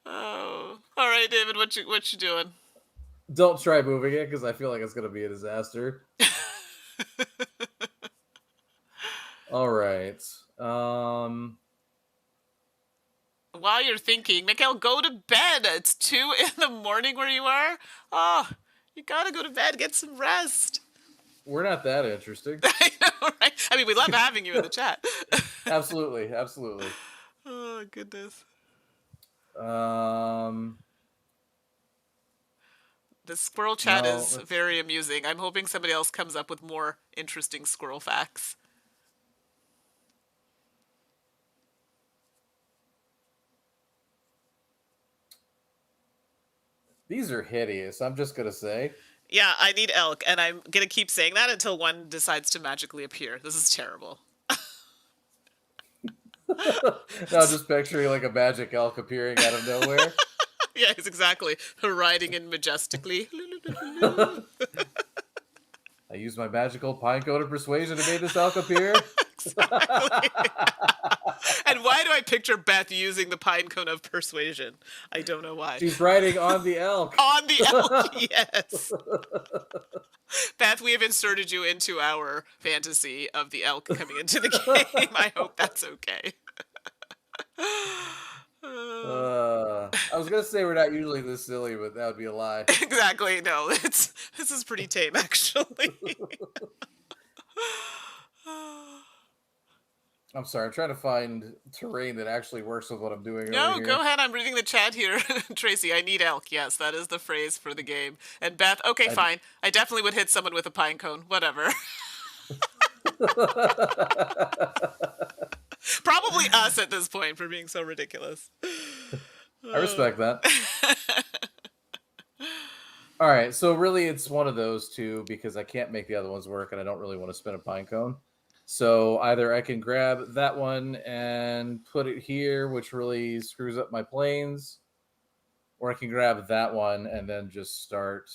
Oh. All right, David, what you doing? Don't try moving it because I feel like it's going to be a disaster. All right. While you're thinking, Mikhail, go to bed. It's 2 in the morning where you are. Oh, you gotta go to bed, get some rest. We're not that interesting. I know, right? I mean, we love having you in the chat. Absolutely, absolutely. Oh, goodness. The squirrel chat No, is very amusing. I'm hoping somebody else comes up with more interesting squirrel facts. these are hideous. I'm just gonna say. Yeah, I need elk, and I'm gonna keep saying that until one decides to magically appear. This is terrible. No, just picturing like a magic elk appearing out of nowhere. Yes, exactly. Riding in majestically. I used my magical pine cone of persuasion to make this elk appear. Exactly. And why do I picture Beth using the pine cone of persuasion? I don't know why. She's riding on the elk. On the elk, yes. Beth, we have inserted you into our fantasy of the elk coming into the game. I hope that's okay. I was gonna say we're not usually this silly, but that would be a lie. Exactly. No, this is pretty tame, actually. I'm sorry. I'm trying to find terrain that actually works with what I'm doing over No, go here. ahead. I'm reading the chat here. Tracy, I need elk. Yes, that is the phrase for the game. And Beth, okay, I, fine. I definitely would hit someone with a pine cone. Whatever. Probably us at this point for being so ridiculous. I respect that. Uh, All right, so really it's one of those two because I can't make the other ones work and I don't really want to spin a pine cone. So either I can grab that one and put it here, which really screws up my planes, or I can grab that one and then just start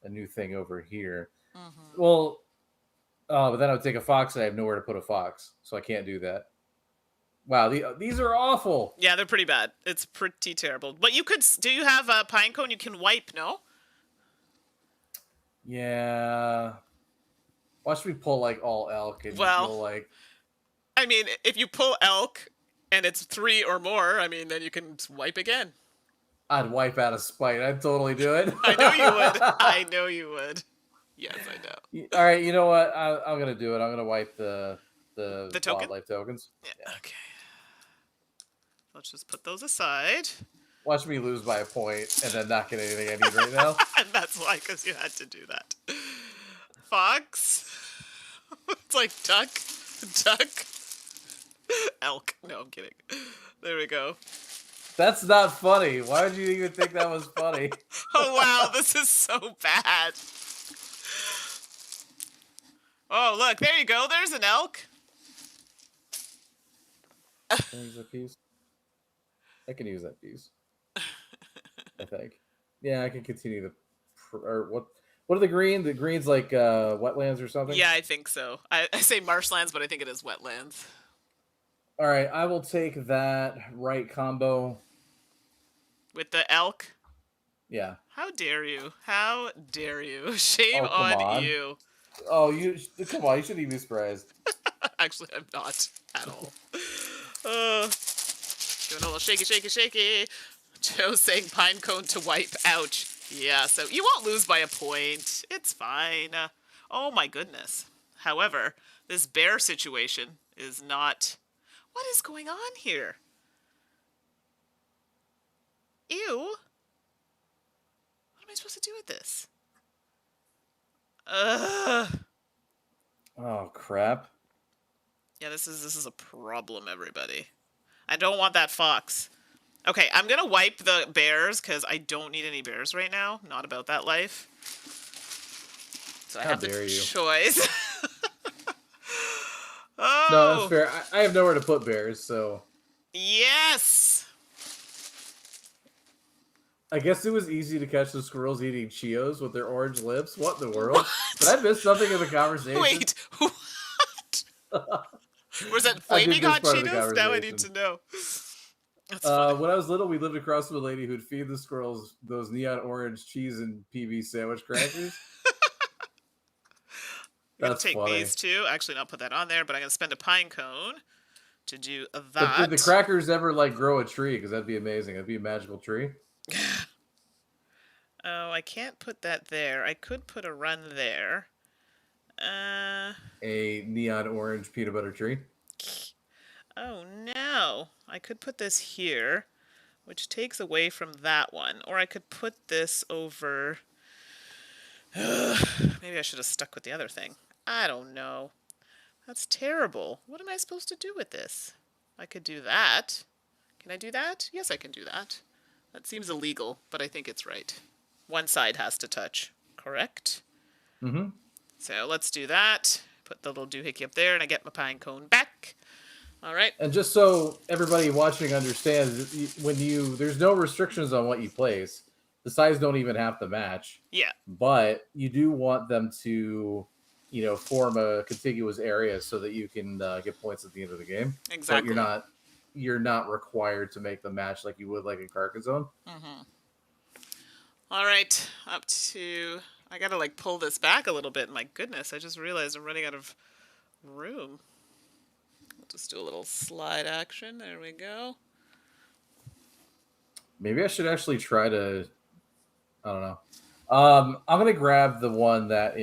a new thing over here. mhm. Well, but then I would take a fox and I have nowhere to put a fox, so I can't do that. Wow, these are awful. Yeah, they're pretty bad. It's pretty terrible. But you could. Do you have a pine cone you can wipe? No. Yeah. Watch me pull like all elk and Well, you'll like I mean, if you pull elk and it's 3 or more, I mean, then you can wipe again. I'd wipe out of spite. I'd totally do it. I know you would. I know you would. Yes, I know. All right, you know what? I'm gonna do it. I'm gonna wipe the The token? wildlife tokens. Yeah. Yeah. Okay. Let's just put those aside. Watch me lose by a point and then not get anything I need right now. And that's why, because you had to do that. Fox. It's like duck, duck, elk. No, I'm kidding. There we go. That's not funny. Why would you even think that was funny? Oh wow, this is so bad. Oh look, there you go. There's an elk. Can I use that piece? I can use that piece. I think. Yeah, I can continue the. Or what? What are the green? The green's like wetlands or something. Yeah, I think so. I say marshlands, but I think it is wetlands. All right, I will take that right combo. With the elk. Yeah. How dare you? How dare you? Shame Oh, come on on. you. Oh, come on. You shouldn't even be surprised. Actually, I'm not at all. Uh, doing a little shaky, shaky, shaky. Joe saying pine cone to wipe. Ouch. Yeah, so you won't lose by a point. It's fine. Oh my goodness. However, this bear situation is not. What is going on here? Ew. What am I supposed to do with this? Ugh. Oh crap. Yeah, this is a problem, everybody. I don't want that fox. Okay, I'm gonna wipe the bears because I don't need any bears right now. Not about that life. So I How have the dare you? choice. No, that's Oh, fair. I have nowhere to put bears, so yes. I guess it was easy to catch the squirrels eating Cheetos with their orange lips. What in the world? Did What? I miss something in the conversation? Wait, what? Was that I did flaming miss hot part of the Cheetos? Now I need to conversation. know. That's funny. When I was little, we lived across from a lady who'd feed the squirrels those neon orange cheese and PB sandwich crackers. I'm gonna That's take funny. these two. Actually, not put that on there, but I'm gonna spend a pine cone to do But did the that. crackers ever like grow a tree? Because that'd be amazing. That'd be a magical tree. Oh, I can't put that there. I could put a run there. Uh, A neon orange peanut butter tree. oh no. I could put this here, which takes away from that one. Or I could put this over. Maybe I should have stuck with the other thing. I don't know. That's terrible. What am I supposed to do with this? I could do that. Can I do that? Yes, I can do that. That seems illegal, but I think it's right. One side has to touch, correct? Mm-hmm. So let's do that. Put the little doohickey up there, and I get my pine cone back. All right. And just so everybody watching understands, there's no restrictions on what you place. The sides don't even have to match, Yeah, but you do want them to, form a contiguous area so that you can get points at the end of the game. But exactly. you're not required to make them match like you would like in Carcassonne. Mm-hmm. All right, up to. I gotta pull this back a little bit. My goodness, I just realized I'm running out of room. We'll just do a little slide action. There we go. Maybe I should actually try to. I don't know. I'm gonna grab the one that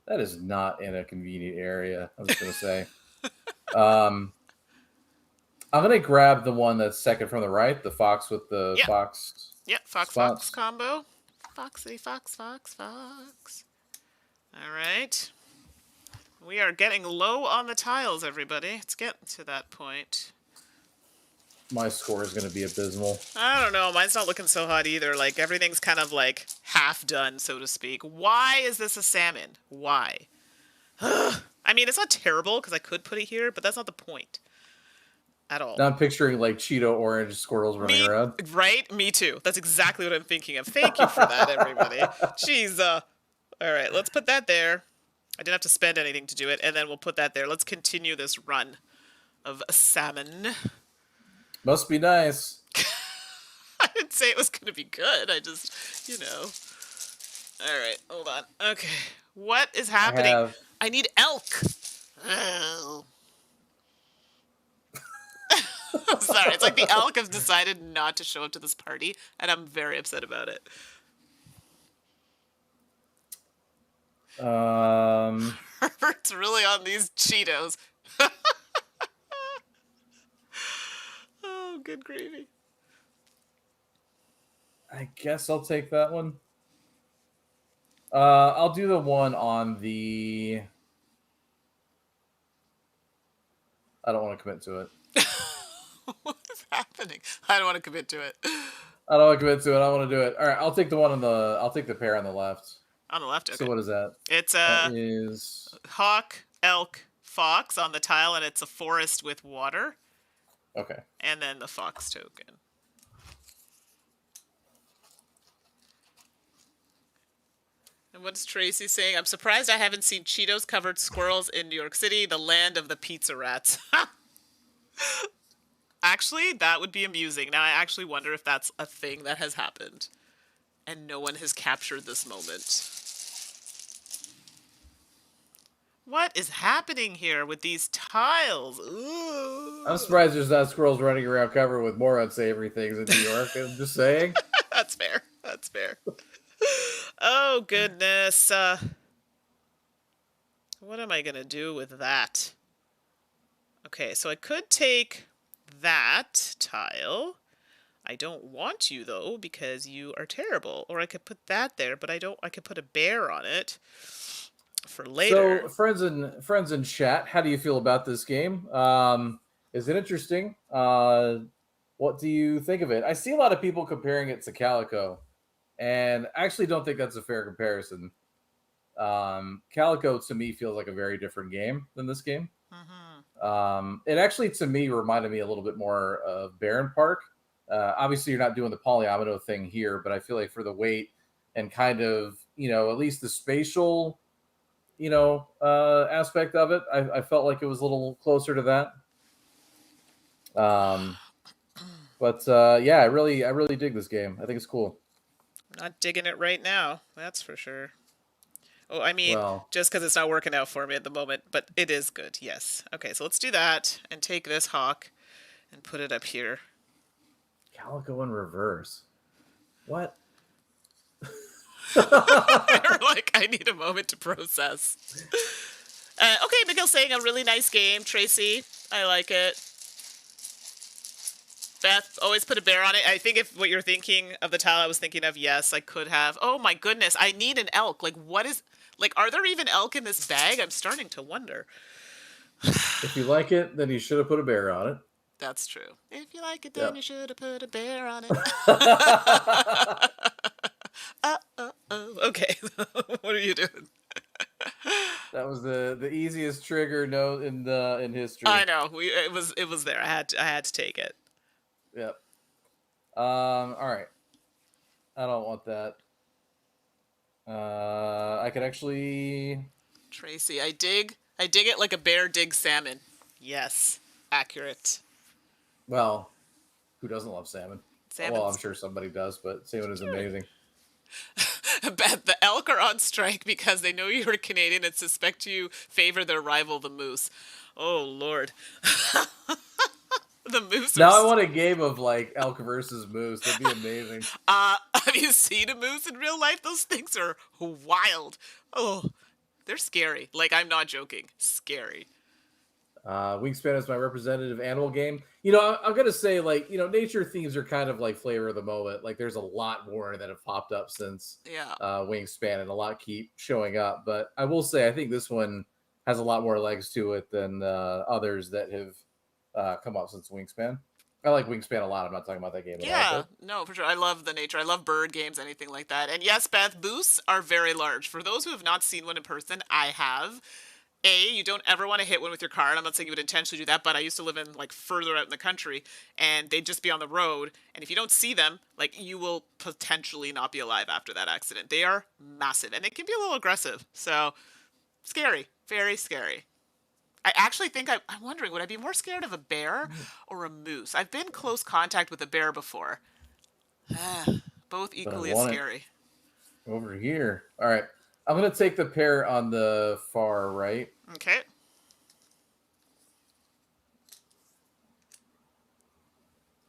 That is not in a convenient area. I'm just gonna say. Um, I'm gonna grab the one that's second from the right, the fox with the Yeah, fox yeah, fox fox spots. combo. Foxy fox fox fox. All right. We are getting low on the tiles, everybody. It's getting to that point. My score is gonna be abysmal. I don't know. Mine's not looking so hot either. Like, everything's kind of like half done, so to speak. Why is this a salmon? Why? I mean, it's not terrible because I could put it here, but that's not the point at all. Now I'm picturing like Cheeto orange squirrels running Me, around. right? Me too. That's exactly what I'm thinking of. Thank you for that, everybody. Jeez. All right, let's put that there. I didn't have to spend anything to do it, and then we'll put that there. Let's continue this run of salmon. Must be nice. I didn't say it was going to be good. I just, you know. All right, hold on. Okay, what is I happening? have. I need elk. Oh. Sorry, it's like the elk have decided not to show up to this party, and I'm very upset about it. Herbert's really on these Cheetos. Oh, good gravy. I guess I'll take that one. I'll do the one on the. I don't want to commit to it. What is happening? I don't want to commit to it. I don't want to commit to it. I want to do it. All right, I'll take the one on the. I'll take the pair on the left. On the left, So okay. what is that? It's That a is hawk, elk, fox on the tile, and it's a forest with water, okay. and then the fox token. And what's Tracy saying? I'm surprised I haven't seen Cheetos covered squirrels in New York City, the land of the pizza rats. Actually, that would be amusing. Now, I actually wonder if that's a thing that has happened and no one has captured this moment. What is happening here with these tiles? Ooh. I'm surprised there's not squirrels running around covered with more unsavory things in New York. I'm just saying. That's fair. That's fair. Oh, goodness. What am I going to do with that? Okay, so I could take that tile. I don't want you, though, because you are terrible. Or I could put that there, but I could put a bear on it for later. So, friends in chat, how do you feel about this game? Is it interesting? What do you think of it? I see a lot of people comparing it to Calico, and I actually don't think that's a fair comparison. Calico to me feels like a very different game than this game. It actually to me reminded me a little bit more of Barren Park. Obviously, you're not doing the polyomino thing here, but I feel like for the weight and kind of at least the spatial aspect of it, I felt like it was a little closer to that. But yeah, I really dig this game. I think it's cool. Not digging it right now, that's for sure. Oh, I mean, Well, just because it's not working out for me at the moment, but it is good, yes. Okay, so let's do that and take this hawk and put it up here. Calico in reverse. What? You're like, I need a moment to process. Okay, Miguel's saying a really nice game. Tracy, I like it. Beth, always put a bear on it. I think if what you're thinking of the tile I was thinking of, yes, I could have. Oh my goodness, I need an elk. Like, what is... Like, are there even elk in this bag? I'm starting to wonder. If you like it, then you should have put a bear on it. That's true. If you like it, then you should have put a bear on it. Okay. What are you doing? That was the easiest trigger note in history. I know. It was there. I had to take it. Yep. All right. I don't want that. I could actually. Tracy, I dig it like a bear digs salmon. Yes, accurate. Well, who doesn't love salmon? Salmon's... Well, I'm sure somebody does, but salmon is amazing. Bet the elk are on strike because they know you're Canadian and suspect you favor their rival, the moose. Oh Lord. The moose. Now I want a game of like elk versus moose. That'd be amazing. Have you seen a moose in real life? Those things are wild. Oh, They're scary. Like, I'm not joking. Scary. Wingspan is my representative animal game. You know, I'm gonna say like, you know, nature themes are kind of like flavor of the moment. Like, there's a lot more that have popped up since Yeah. Wingspan, and a lot keep showing up. But I will say, I think this one has a lot more legs to it than others that have come up since Wingspan. I like Wingspan a lot. I'm not talking about that game at all, Yeah, but no, for sure. I love the nature. I love bird games, anything like that. And yes, Beth, booths are very large. For those who have not seen one in person, I have. You don't ever want to hit one with your car. And I'm not saying you would intentionally do that, but I used to live in like further out in the country, and they'd just be on the road. And if you don't see them, like you will potentially not be alive after that accident. They are massive, and they can be a little aggressive. So scary, very scary. I actually think I'm wondering, would I be more scared of a bear or a moose? I've been close contact with a bear before. Both but I equally as want it scary. over here. All right. I'm gonna take the pair on the far right. Okay.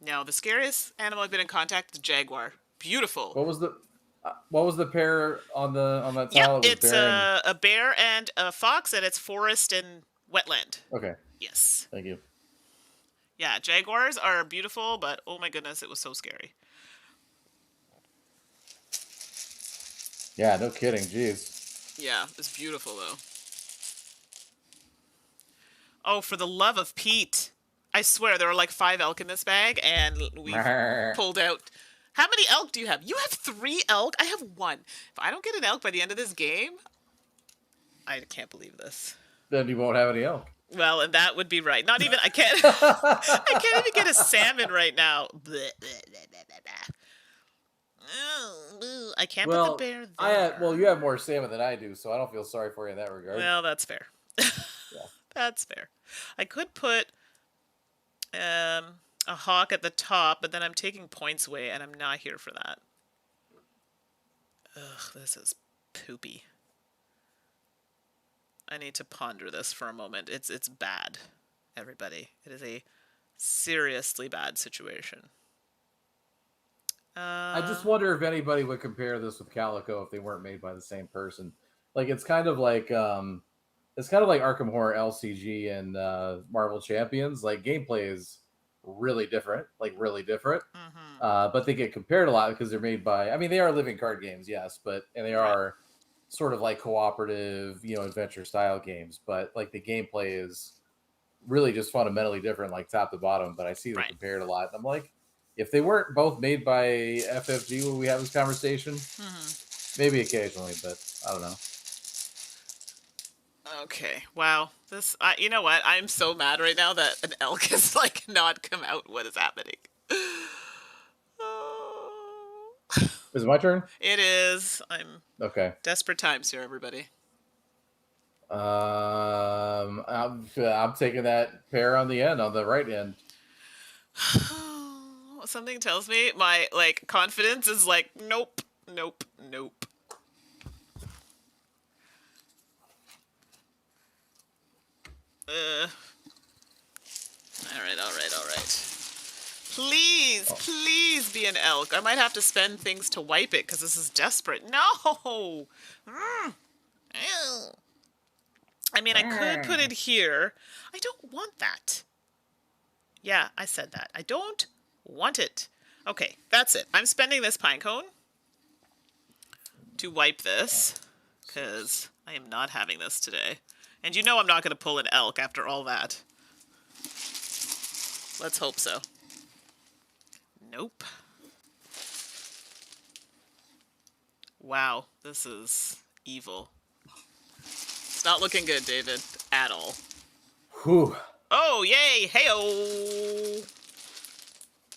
Now, the scariest animal I've been in contact is a jaguar. Beautiful. What was the pair on that Yep, tile? It was it's bear and a bear and a fox, and it's forest and wetland. okay. Yes. Thank you. Yeah, jaguars are beautiful, but oh my goodness, it was so scary. Yeah, no kidding. Jeez. Yeah, it's beautiful though. Oh, for the love of Pete. I swear there are like 5 elk in this bag, and we've pulled out. How many elk do you have? You have 3 elk? I have 1. If I don't get an elk by the end of this game, I can't believe this. Then you won't have any elk. Well, and that would be right. Not even, I can't, I can't even get a salmon right now. I can't put the bear there. Well, you have more salmon than I do, so I don't feel sorry for you in that regard. Well, that's fair. Yeah. That's fair. I could put a hawk at the top, but then I'm taking points away, and I'm not here for that. Ugh, this is poopy. I need to ponder this for a moment. It's bad, everybody. It is a seriously bad situation. I just wonder if anybody would compare this with Calico if they weren't made by the same person. Like it's kind of like Arkham Horror LCG and Marvel Champions. Like gameplay is really different, like really different. Mm-hmm. But they get compared a lot because they're made by. I mean, they are living card games, yes, and they are sort of like cooperative, adventure style games. But like the gameplay is really just fundamentally different, like top to bottom. But I see them compared a lot, and I'm like, if they weren't both made by FFG when we have this conversation, maybe occasionally, but I don't know. Okay. Wow. This. You know what? I'm so mad right now that an elk has like not come out. What is happening? Is it my turn? It is. I'm okay. Desperate times here, everybody. I'm taking that pair on the end, on the right end. Something tells me my confidence is like nope. All right. Please be an elk. I might have to spend things to wipe it because this is desperate. No. I mean, I could put it here. I don't want that. Yeah, I said that. I don't want it. Okay, that's it. I'm spending this pine cone to wipe this because I am not having this today. And you know I'm not going to pull an elk after all that. Let's hope so. Nope. Wow, this is evil. It's not looking good, David, at all. Whew. Oh, yay! Hey-oh!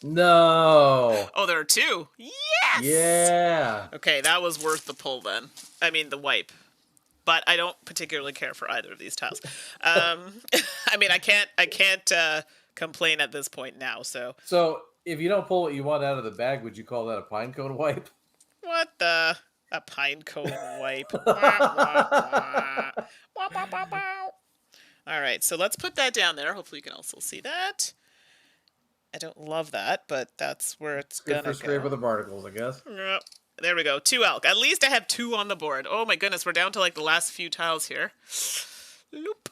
No! Oh, there are 2. Yes! Yeah! Okay, that was worth the pull then. I mean, the wipe. But I don't particularly care for either of these tiles. I mean, I can't complain at this point now, so... So, if you don't pull what you want out of the bag, would you call that a pine cone wipe? What the... A pine cone wipe. All right, so let's put that down there. Hopefully you can also see that. I don't love that, but that's where it's It's good gonna for scraping go. the barnacles, I guess. Yep. There we go. 2 elk. At least I have 2 on the board. Oh my goodness, we're down to like the last few tiles here. Loop.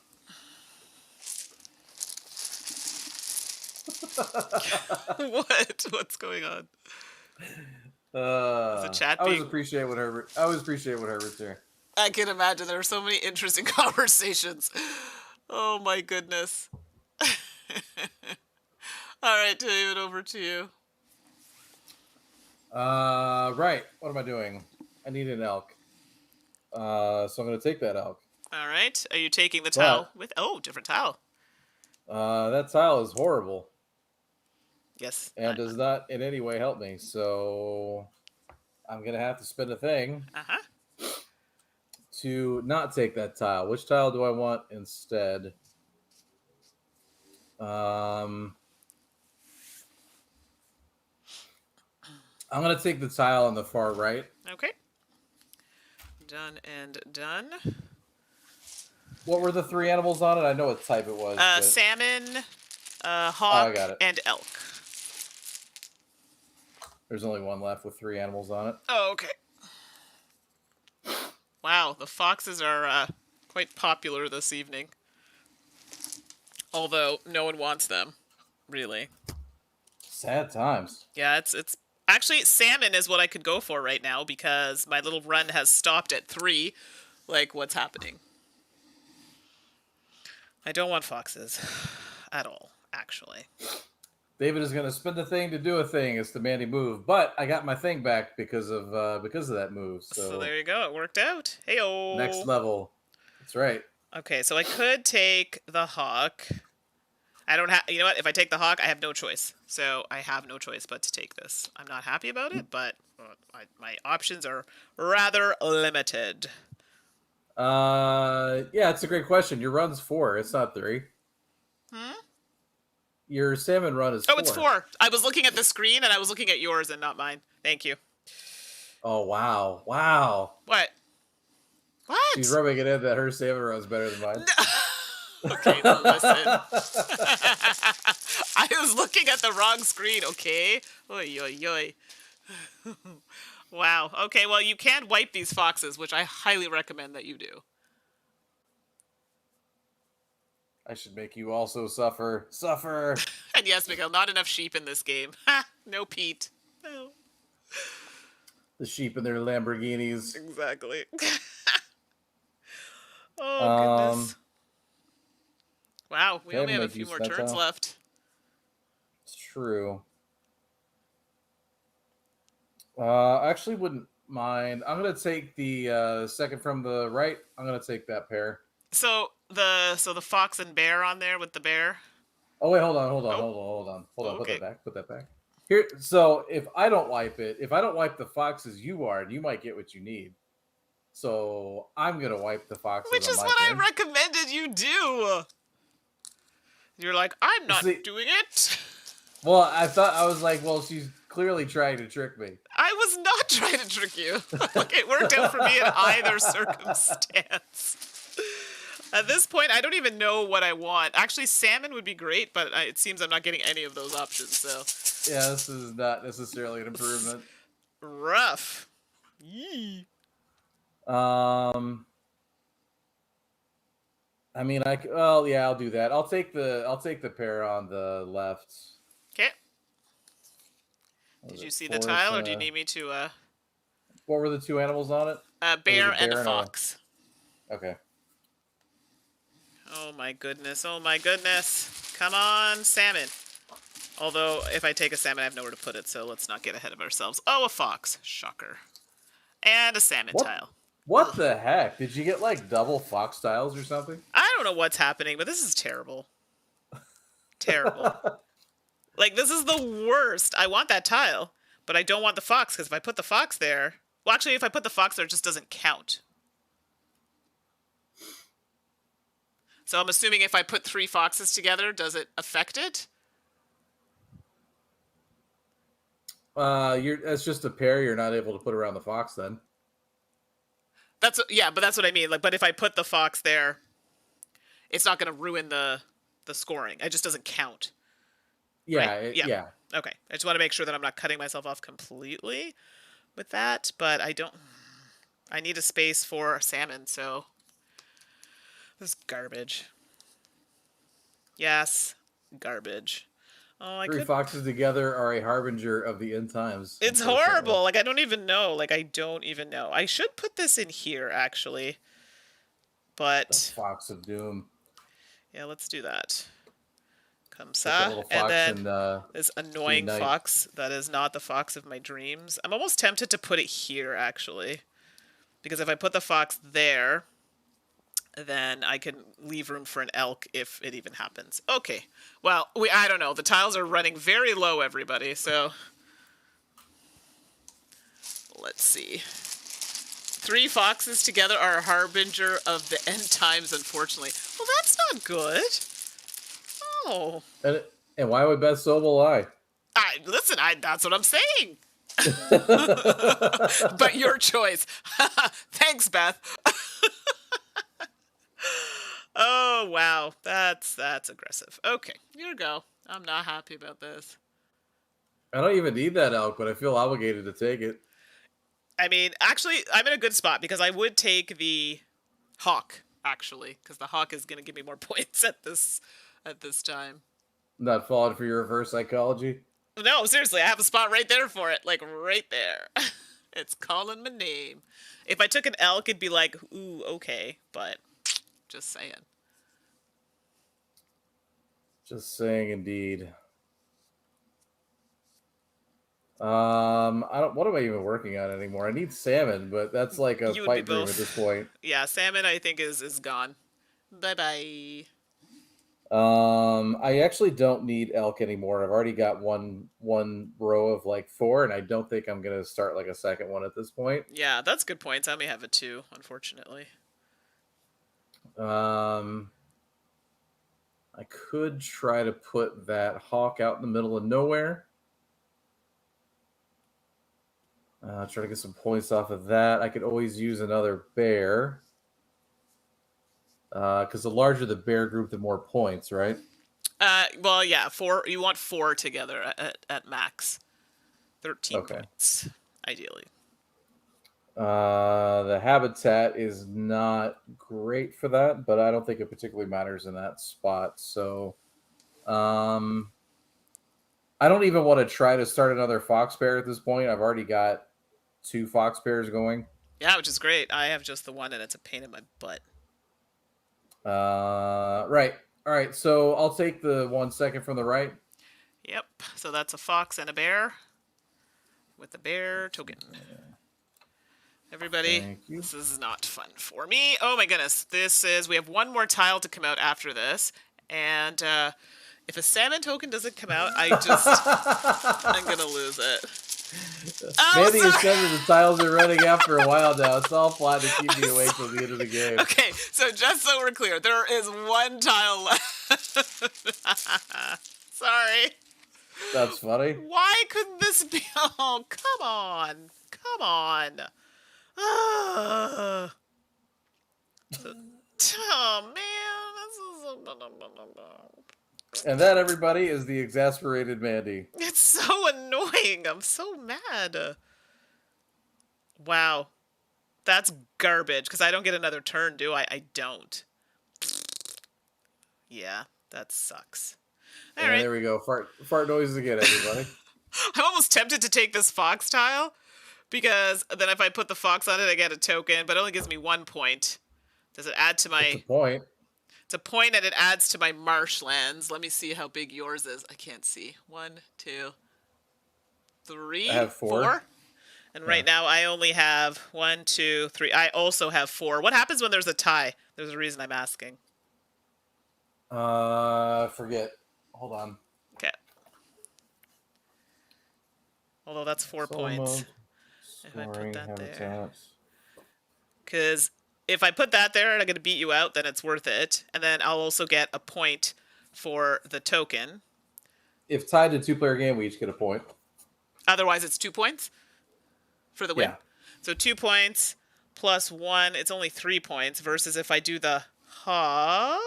What? What's going on? Is the chat I always being... appreciate what Herbert. I always appreciate what Herbert's here. I can imagine there are so many interesting conversations. Oh my goodness. All right, David, over to you. Right. What am I doing? I need an elk. So I'm gonna take that elk. All right. Are you taking the tile But with... Oh, different tile. that tile is horrible Yes. and does not in any way help me. So I'm gonna have to spend a thing Uh-huh. to not take that tile. Which tile do I want instead? I'm gonna take the tile on the far right. Okay. Done and done. What were the 3 animals on it? I know what type it was. But... Salmon, I hawk, got it. and elk. There's only one left with 3 animals on it. Oh, okay. Wow, the foxes are quite popular this evening. Although no one wants them, really. Sad times. Yeah, it's actually salmon is what I could go for right now because my little run has stopped at 3. Like, what's happening? I don't want foxes at all, actually. David is going to spend a thing to do a thing. It's the demanding move, but I got my thing back because of that move. So there you go. It worked out. Hey-o. Next level. That's right. Okay, so I could take the hawk. I don't have... You know what? If I take the hawk, I have no choice. So I have no choice but to take this. I'm not happy about it, but my options are rather limited. Yeah, it's a great question. Your run's 4. It's not 3. Your salmon run is 4. Oh, it's 4. I was looking at the screen and I was looking at yours and not mine. Thank you. Oh, wow. Wow. What? What? She's rubbing it in that her salmon run's better than mine. Okay, well, listen. I was looking at the wrong screen, okay? Oy, oy, oy. Wow. Okay, well, you can wipe these foxes, which I highly recommend that you do. I should make you also suffer. Suffer. And yes, Miguel, not enough sheep in this game. Ha! No Pete. No. The sheep in their Lamborghinis. Exactly. Oh, goodness. Wow, we only have a few more turns left. It's true. I actually wouldn't mind. I'm gonna take the second from the right. I'm gonna take that pair. So the fox and bear on there with the bear. Oh wait, hold on. Okay. Put that back. Here. So if I don't wipe the foxes, you are, and you might get what you need. So I'm gonna wipe the foxes. Which is what I recommended you do. You're like, I'm not doing it. Well, I was like, well, she's clearly trying to trick me. I was not trying to trick you. Look, it worked out for me in either circumstance. At this point, I don't even know what I want. Actually, salmon would be great, but it seems I'm not getting any of those options. So yeah, this is not necessarily an improvement. Rough. Yee. I mean, yeah, I'll do that. I'll take the pair on the left. Okay. Did you see the tile, or do you need me to? What were the 2 animals on it? Bear and a fox. Okay. Oh my goodness! Oh my goodness! Come on, salmon. Although, if I take a salmon, I have nowhere to put it, so let's not get ahead of ourselves. Oh, a fox. Shocker. And a salmon tile. What the heck? Did you get like double fox tiles or something? I don't know what's happening, but this is terrible. Terrible. Like, this is the worst. I want that tile, but I don't want the fox, because if I put the fox there... Well, actually, if I put the fox there, it just doesn't count. So I'm assuming if I put 3 foxes together, does it affect it? That's just a pair you're not able to put around the fox then. But that's what I mean. Like, but if I put the fox there, it's not going to ruin the scoring. It just doesn't count. right? Yeah, Yeah. yeah. Okay. I just want to make sure that I'm not cutting myself off completely with that, but I don't. I need a space for salmon, so this is garbage. Yes, garbage. Oh, I Three could. foxes together are a harbinger of the end times, It's unfortunately. horrible. Like, I don't even know. Like, I don't even know. I should put this in here, actually. The But, fox of doom. yeah, let's do that. Come Put that sa. little And fox then in this Queen annoying Knight. fox that is not the fox of my dreams. I'm almost tempted to put it here, actually. Because if I put the fox there, then I can leave room for an elk if it even happens. Okay. Well, I don't know. The tiles are running very low, everybody, so let's see. Three foxes together are a harbinger of the end times, unfortunately. Well, that's not good. Oh. And and why would Beth Sobel lie? Listen, that's what I'm saying. But your choice. Thanks, Beth. Oh, wow. That's aggressive. Okay, here we go. I'm not happy about this. I don't even need that elk, but I feel obligated to take it. I mean, actually, I'm in a good spot because I would take the hawk, actually, because the hawk is going to give me more points at this time. Not falling for your reverse psychology. No, seriously, I have a spot right there for it, like right there. It's calling my name. If I took an elk, it'd be like, ooh, okay, but just saying. Just saying, indeed. I don't. What am I even working on anymore? I need salmon, but that's like a You would be pipe dream at this both. point. Yeah, salmon, I think, is gone. Bye bye. I actually don't need elk anymore. I've already got one row of like four, and I don't think I'm gonna start like a second one at this point. Yeah, that's good points. I may have a two, unfortunately. Um, I could try to put that hawk out in the middle of nowhere. Try to get some points off of that. I could always use another bear. Because the larger the bear group, the more points, right? Well, yeah, four. You want four together at max. 13 Okay. points, ideally. The habitat is not great for that, but I don't think it particularly matters in that spot. So, um, I don't even want to try to start another fox bear at this point. I've already got two fox bears going. Yeah, which is great. I have just the one, and it's a pain in my butt. Right. All right. So I'll take the 1 second from the right. Yep. So that's a fox and a bear with a bear token. Everybody, Thank you. this is not fun for me. Oh my goodness. We have one more tile to come out after this. And if a salmon token doesn't come out, I'm going to lose it. Oh, Mandy has sorry. said that the tiles are running after a while now. It's all planned to keep me awake till the end of the game. Okay, so just so we're clear, there is one tile left. Sorry. That's funny. Why couldn't this be? Oh, come on. Come on. Ah. Oh, man. And that, everybody, is the exasperated Mandy. It's so annoying. I'm so mad. Wow. That's garbage, because I don't get another turn, do I? I don't. Yeah, that sucks. All And right. there we go. Fart noises again, everybody. I'm almost tempted to take this fox tile, because then if I put the fox on it, I get a token, but it only gives me 1 point. Does it add to my... That's the point. It's a point, and it adds to my marshlands. Let me see how big yours is. I can't see. 1, 2, 3, I have 4. And right now I only have 1, 2, 3. I also have 4. What happens when there's a tie? There's a reason I'm asking. Forget. Hold on. Okay. Although that's 4 Solo points. mode, If I put scoring, that there. habitats. Because if I put that there and I'm going to beat you out, then it's worth it. And then I'll also get a point for the token. If tied to 2-player game, we each get a point. Otherwise, it's 2 points for the win. Yeah. So 2 points plus 1, it's only 3 points. Versus if I do the hawk,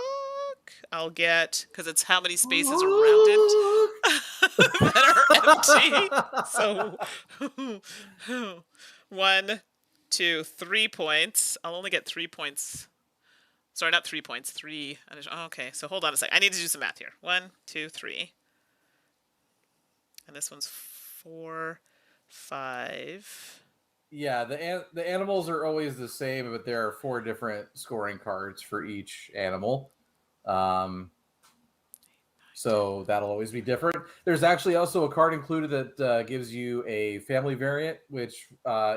I'll get, because it's how many spaces around it. that are empty. So 1, 2, 3 points. I'll only get 3 points. Sorry, not 3 points. Three. Oh, okay, so hold on a sec. I need to do some math here. 1, 2, 3. And this one's 4, 5. Yeah, the animals are always the same, but there are 4 different scoring cards for each animal. So that'll always be different. There's actually also a card included that gives you a family variant, which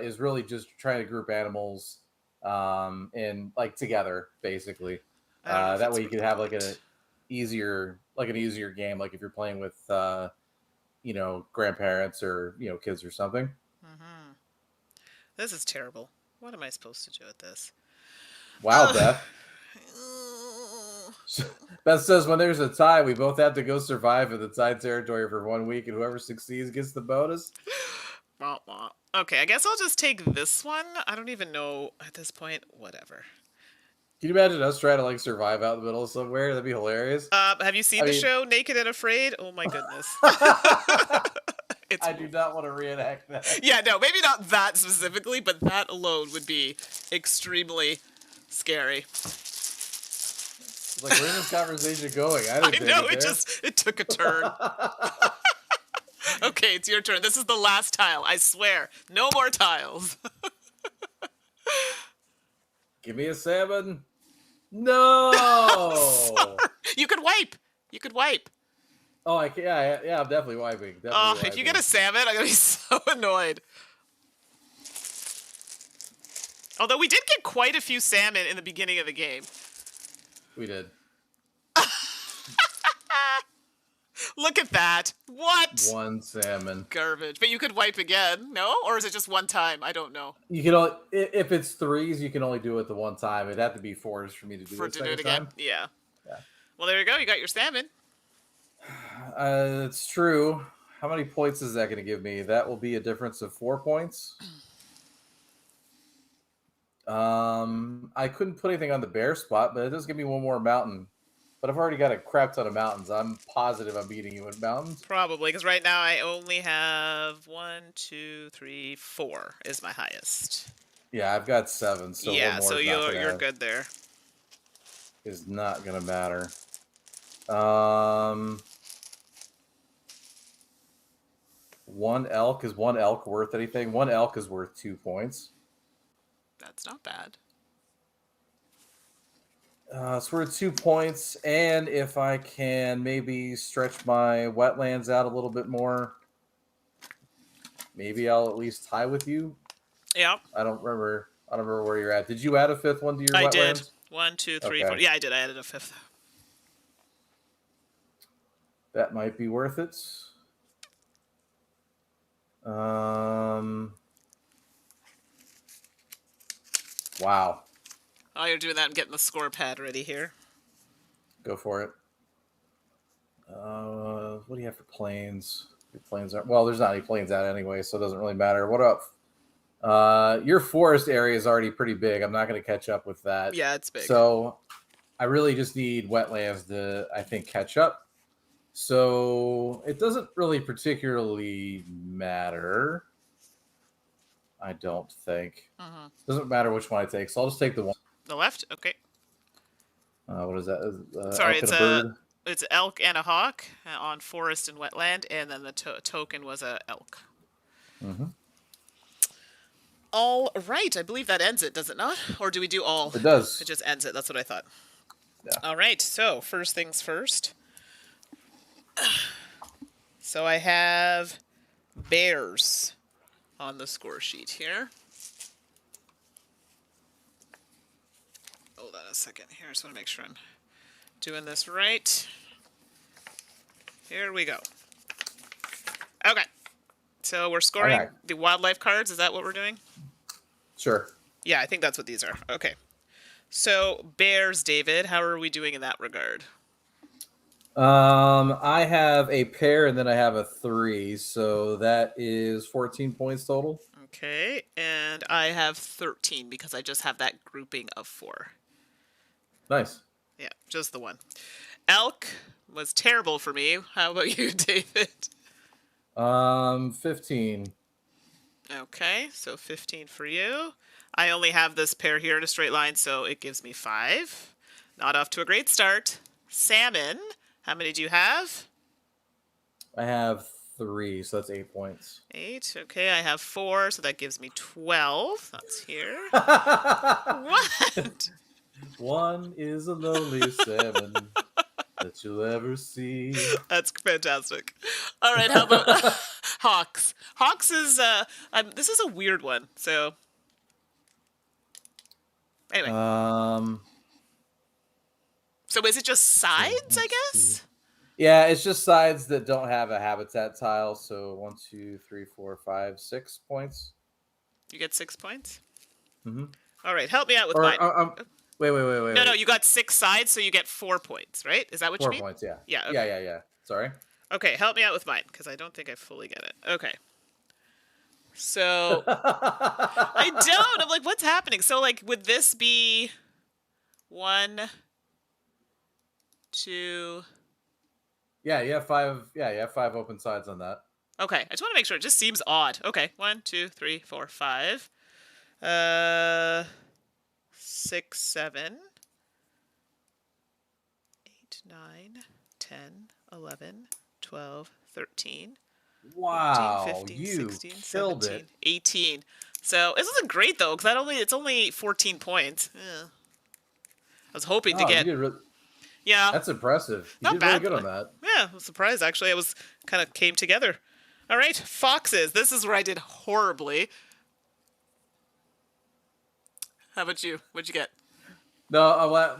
is really just trying to group animals in like together, basically. I don't know if That it's way you worth could the have point. an easier game, like if you're playing with grandparents or kids or something. Hmm. This is terrible. What am I supposed to do with this? Wow, Uh, Beth. Beth says when there's a tie, we both have to go survive in the tied territory for 1 week, and whoever succeeds gets the bonus. Wah, wah. Okay, I guess I'll just take this one. I don't even know at this point. Whatever. Can you imagine us trying to like survive out in the middle of somewhere? That'd be hilarious. Have you seen I the mean, show Naked and Afraid? Oh my goodness. It's I do not want to reenact that. yeah, no, maybe not that specifically, but that alone would be extremely scary. It's like, where's this conversation going? I I didn't take know it there. it took a turn. Okay, it's your turn. This is the last tile. I swear, no more tiles. Give me a salmon. No. You could wipe. You could wipe. Oh, I can, yeah. I'm definitely wiping. Definitely If you wiping. get a salmon, I'm gonna be so annoyed. Although we did get quite a few salmon in the beginning of the game. We did. Look at that. What? 1 salmon. Garbage. But you could wipe again, no? Or is it just one time? I don't know. You can only if it's 3s, you can only do it the one time. It'd have to be 4s for me to do For it to do it second again? time. Yeah. Yeah. Well, there you go. You got your salmon. It's true. How many points is that going to give me? That will be a difference of 4 points. I couldn't put anything on the bear spot, but it does give me 1 more mountain. But I've already got a crap ton of mountains. I'm positive I'm beating you in mountains. Probably, because right now I only have 1, 2, 3, 4 is my highest. Yeah, I've got 7, so yeah, 1 more so is you're good there. Is not gonna matter. 1 elk, is 1 elk worth anything? 1 elk is worth 2 points. That's not bad. It's worth 2 points, and if I can maybe stretch my wetlands out a little bit more, maybe I'll at least tie with you. Yeah, I don't remember where you're at. Did you add a 5th one to your I wetlands? did. 1, 2, 3, Okay. 4. Yeah, I did. I added a 5th. That might be worth it. Wow. While you're doing that, I'm getting the score pad ready here. Go for it. What do you have for planes? Your planes are well. There's not any planes out anyway, so it doesn't really matter. What up? Your forest area is already pretty big. I'm not going to catch up with that. Yeah, it's big. So I really just need wetlands to, I think, catch up. So it doesn't really particularly matter. I don't think. Doesn't matter which one I take. So I'll just take the one. The left? Okay. What is that? Sorry, elk it's and a bird? It's elk and a hawk on forest and wetland, and then the token was a elk. Mm-hmm. All right, I believe that ends it, does it not? Or do we do all? It does. It just ends it. That's what I thought. Yeah. All right, so first things first. So I have bears on the score sheet here. Hold on a second here. I just want to make sure I'm doing this right. Here we go. Okay. So we're scoring Okay. the wildlife cards. Is that what we're doing? Sure. Yeah, I think that's what these are. Okay. So bears, David, how are we doing in that regard? I have a pair and then I have a 3, so that is 14 points total. Okay, and I have 13 because I just have that grouping of 4. Nice. Yeah, just the one. Elk was terrible for me. How about you, David? 15. Okay, so 15 for you. I only have this pair here in a straight line, so it gives me 5. Not off to a great start. Salmon, how many do you have? I have 3, so that's 8 points. 8. Okay, I have 4, so that gives me 12. That's here. What? One is a lonely salmon that you'll ever see. That's fantastic. All right, how about Hawks? Hawks is this is a weird one. So anyway, Um, so is it just so sides? I let's see. guess Yeah, it's just sides that don't have a habitat tile. So 1, 2, 3, 4, 5, 6 points. you get 6 points. Mm-hmm. All right, help me out with mine. Or wait. No, you got 6 sides, so you get 4 points, right? Is that what you 4 mean? points. Yeah. Yeah. Okay. Yeah. Sorry. Okay, help me out with mine because I don't think I fully get it. Okay. So I don't. I'm like, what's happening? So like, would this be 1, 2? Yeah, you have 5. Yeah, you have 5 open sides on that. Okay, I just want to make sure. It just seems odd. Okay, 1, 2, 3, 4, 5. Uh, 6, 7, 8, 9, 10, 11, 12, 13, 14, Wow, 15, you 16, killed 17, it. 18. So this isn't great though, because it's only 14 points. Yeah. I was hoping to Oh, you get, did. yeah, That's impressive. You not did really bad. good on that. Yeah, I was surprised actually. I was kind of came together. All right, foxes. This is where I did horribly. How about you? What'd you get? No,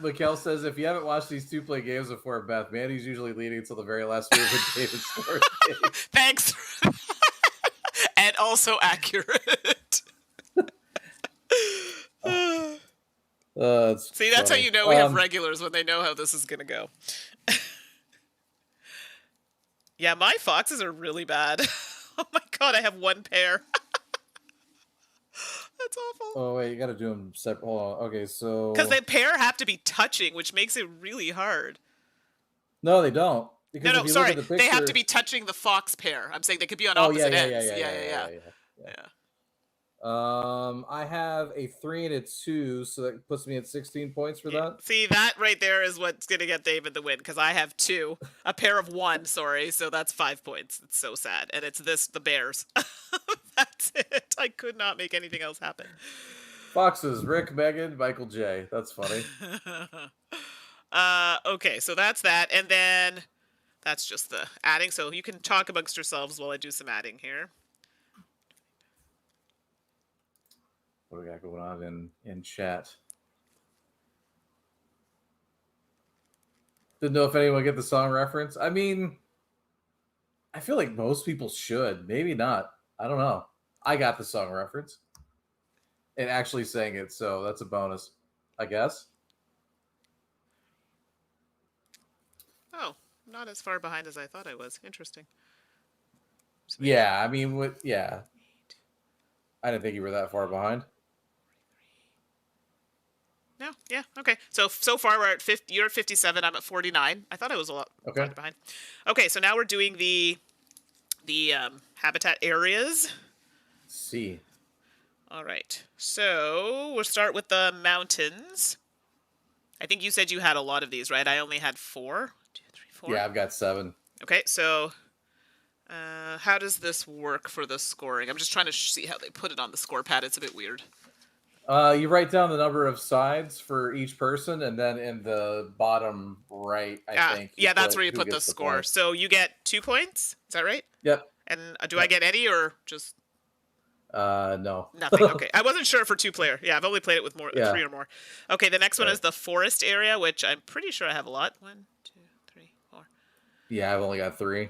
Mikkel says if you haven't watched these two play games before, Beth, Mandy's usually leading until the very last move with David scores game. Thanks. And also accurate. That's See, that's how funny. you know we have regulars when they know how this is going to go. Yeah, my foxes are really bad. Oh my god, I have 1 pair. That's awful. Oh wait, you got to do them separate. Hold on. Okay, so Because the pair have to be touching, which makes it really hard. no, they don't. No, Because if no, you look sorry. at the They have picture, to be touching the fox pair. I'm saying they could be on oh yeah, opposite yeah, ends. Yeah. yeah. I have a 3 and a 2, so that puts me at 16 points for Yeah. that. See, that right there is what's going to get David the win, because I have 2. A pair of 1, sorry, so that's 5 points. It's so sad. And it's the Bears. That's it. I could not make anything else happen. Foxes, Rick, Megan, Michael J. That's funny. Okay, so that's that. And then that's just the adding. So you can talk amongst yourselves while I do some adding here. What do we got going on in chat? Didn't know if anyone get the song reference. I mean, I feel like most people should. Maybe not. I don't know. I got the song reference and actually sang it, so that's a bonus, I guess. Oh, not as far behind as I thought I was. Interesting. Yeah, I mean, yeah. I didn't think you were that far behind. No, yeah, okay. So far we're at 50. You're at 57. I'm at 49. I thought I was a lot farther behind. Okay, so now we're doing the habitat areas. See. All right. So we'll start with the mountains. I think you said you had a lot of these, right? I only had 4. 1, 2, 3, 4. Yeah, I've got 7. Okay, so how does this work for the scoring? I'm just trying to see how they put it on the score pad. It's a bit weird. You write down the number of sides for each person, and then in the bottom right, I think. Yeah, that's where you put the score. So you get 2 points. Is that right? Yep. And do I get any or just no. nothing? Okay, I wasn't sure for 2-player. Yeah, I've only played it with 3 or more. Okay, the next one is the forest area, which I'm pretty sure I have a lot. 1, 2, 3, 4. Yeah, I've only got 3.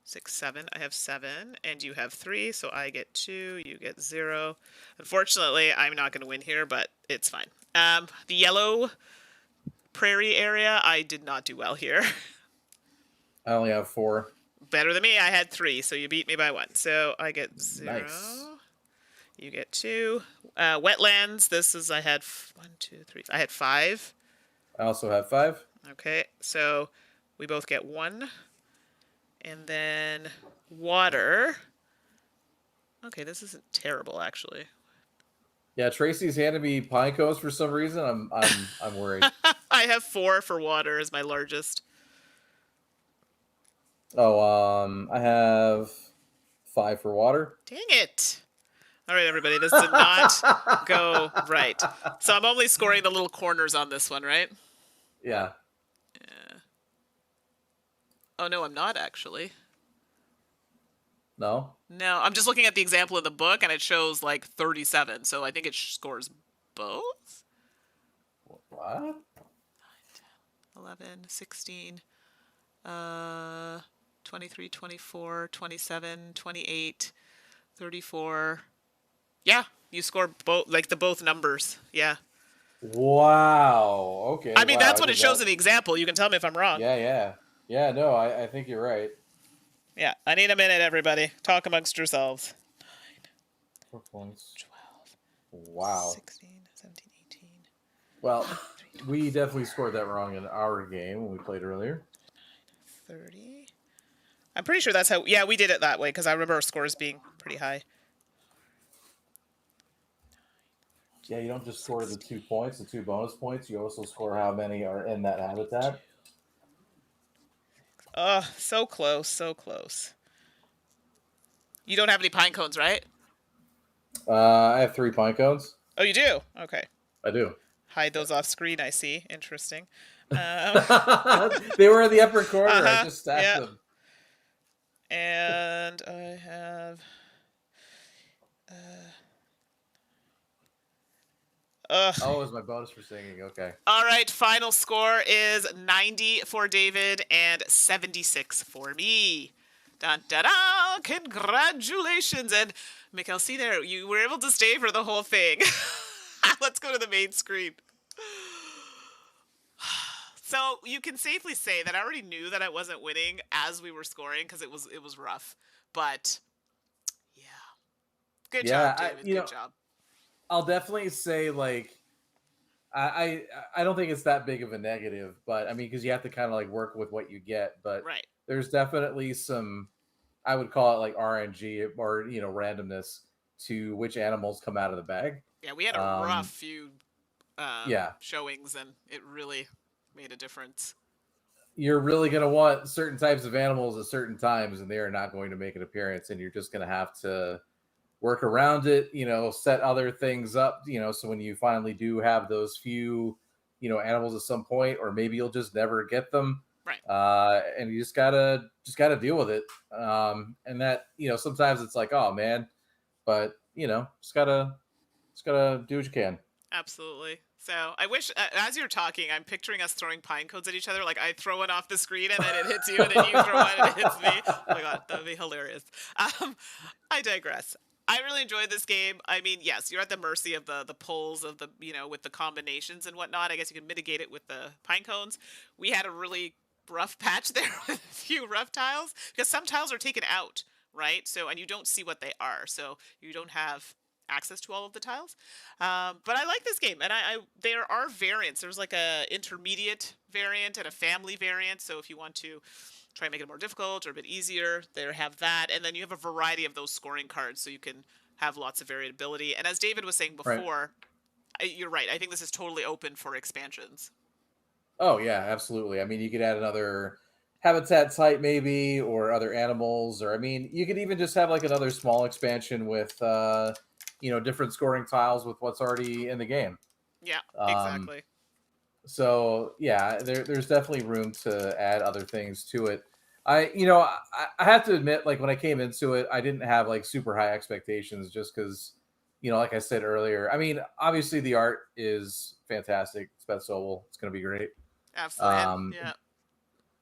6, 7. I have 7, and you have 3, so I get 2. You get 0. Unfortunately, I'm not going to win here, but it's fine. The yellow prairie area, I did not do well here. I only have 4. Better than me. I had 3, so you beat me by 1. So I get 0. Nice. You get 2. Wetlands. This is I had 1, 2, 3. I had 5. I also have 5. Okay, so we both get 1. And then water. Okay, this isn't terrible actually. Yeah, Tracy's handed me pine cones for some reason. I'm worried. I have 4 for water as my largest. Oh, I have 5 for water. Dang it. All right, everybody, this did not go right. So I'm only scoring the little corners on this one, right? Yeah. Yeah. Oh, no, I'm not actually. No. No, I'm just looking at the example in the book, and it shows like 37. So I think it scores both? What? 11, 16, uh, 23, 24, 27, 28, 34. Yeah, you score both, like the both numbers. Yeah. Wow. Okay. I mean, Wow. that's what it shows in the example. You can tell me if I'm wrong. Yeah. Yeah. Yeah. No, I think you're right. Yeah, I need a minute, everybody. Talk amongst yourselves. 4 points. 12, Wow. 16, 17, 18. Well, we definitely scored that wrong in our game when we played earlier. 30. I'm pretty sure that's how. Yeah, we did it that way because I remember our scores being pretty high. Yeah, you don't just score the 2 points, the 2 bonus points. You also score how many are in that habitat. So close, so close. You don't have any pine cones, right? I have 3 pine cones. Oh, you do? Okay. I do. Hide those off screen, I see. Interesting. They were in the upper corner. I just stacked them. And I have... Oh, it was my bonus for singing. Okay. All right, final score is 90 for David and 76 for me. Dun, da, da, congratulations. And Mikhail, see there, you were able to stay for the whole thing. Let's go to the main screen. So you can safely say that I already knew that I wasn't winning as we were scoring because it was rough. But yeah, good job, David. Good job. I'll definitely say like I don't think it's that big of a negative, but I mean because you have to kind of like work with what you get. But right. There's definitely some, I would call it like RNG or randomness to which animals come out of the bag. Yeah, we had a rough few showings, and it really made a difference. You're really going to want certain types of animals at certain times, and they are not going to make an appearance, and you're just going to have to work around it, set other things up, so when you finally do have those few, animals at some point, or maybe you'll just never get them. Right. And you just gotta deal with it. And that, sometimes it's like, oh man, but just gotta do what you can. Absolutely. So I wish, as you're talking, I'm picturing us throwing pine cones at each other. Like I throw one off the screen and then it hits you, and then you throw one and it hits me. Oh my god, that would be hilarious. I digress. I really enjoyed this game. I mean, yes, you're at the mercy of the pulls of the, with the combinations and whatnot. I guess you can mitigate it with the pine cones. We had a really rough patch there with a few rough tiles because some tiles are taken out, right? So, and you don't see what they are. So you don't have access to all of the tiles. But I like this game, and I there are variants. There's like a intermediate variant and a family variant. So if you want to try and make it more difficult or a bit easier, there have that. And then you have a variety of those scoring cards, so you can have lots of variability. And as David was saying before, you're right. I think this is totally open for expansions. Oh yeah, absolutely. I mean, you could add another habitat type maybe, or other animals, or I mean, you could even just have like another small expansion with different scoring tiles with what's already in the game. Yeah, exactly. So yeah, there's definitely room to add other things to it. I have to admit, like when I came into it, I didn't have like super high expectations just because, like I said earlier, I mean, obviously the art is fantastic. It's Beth Sobel. It's going to be great. Absolutely. Yeah.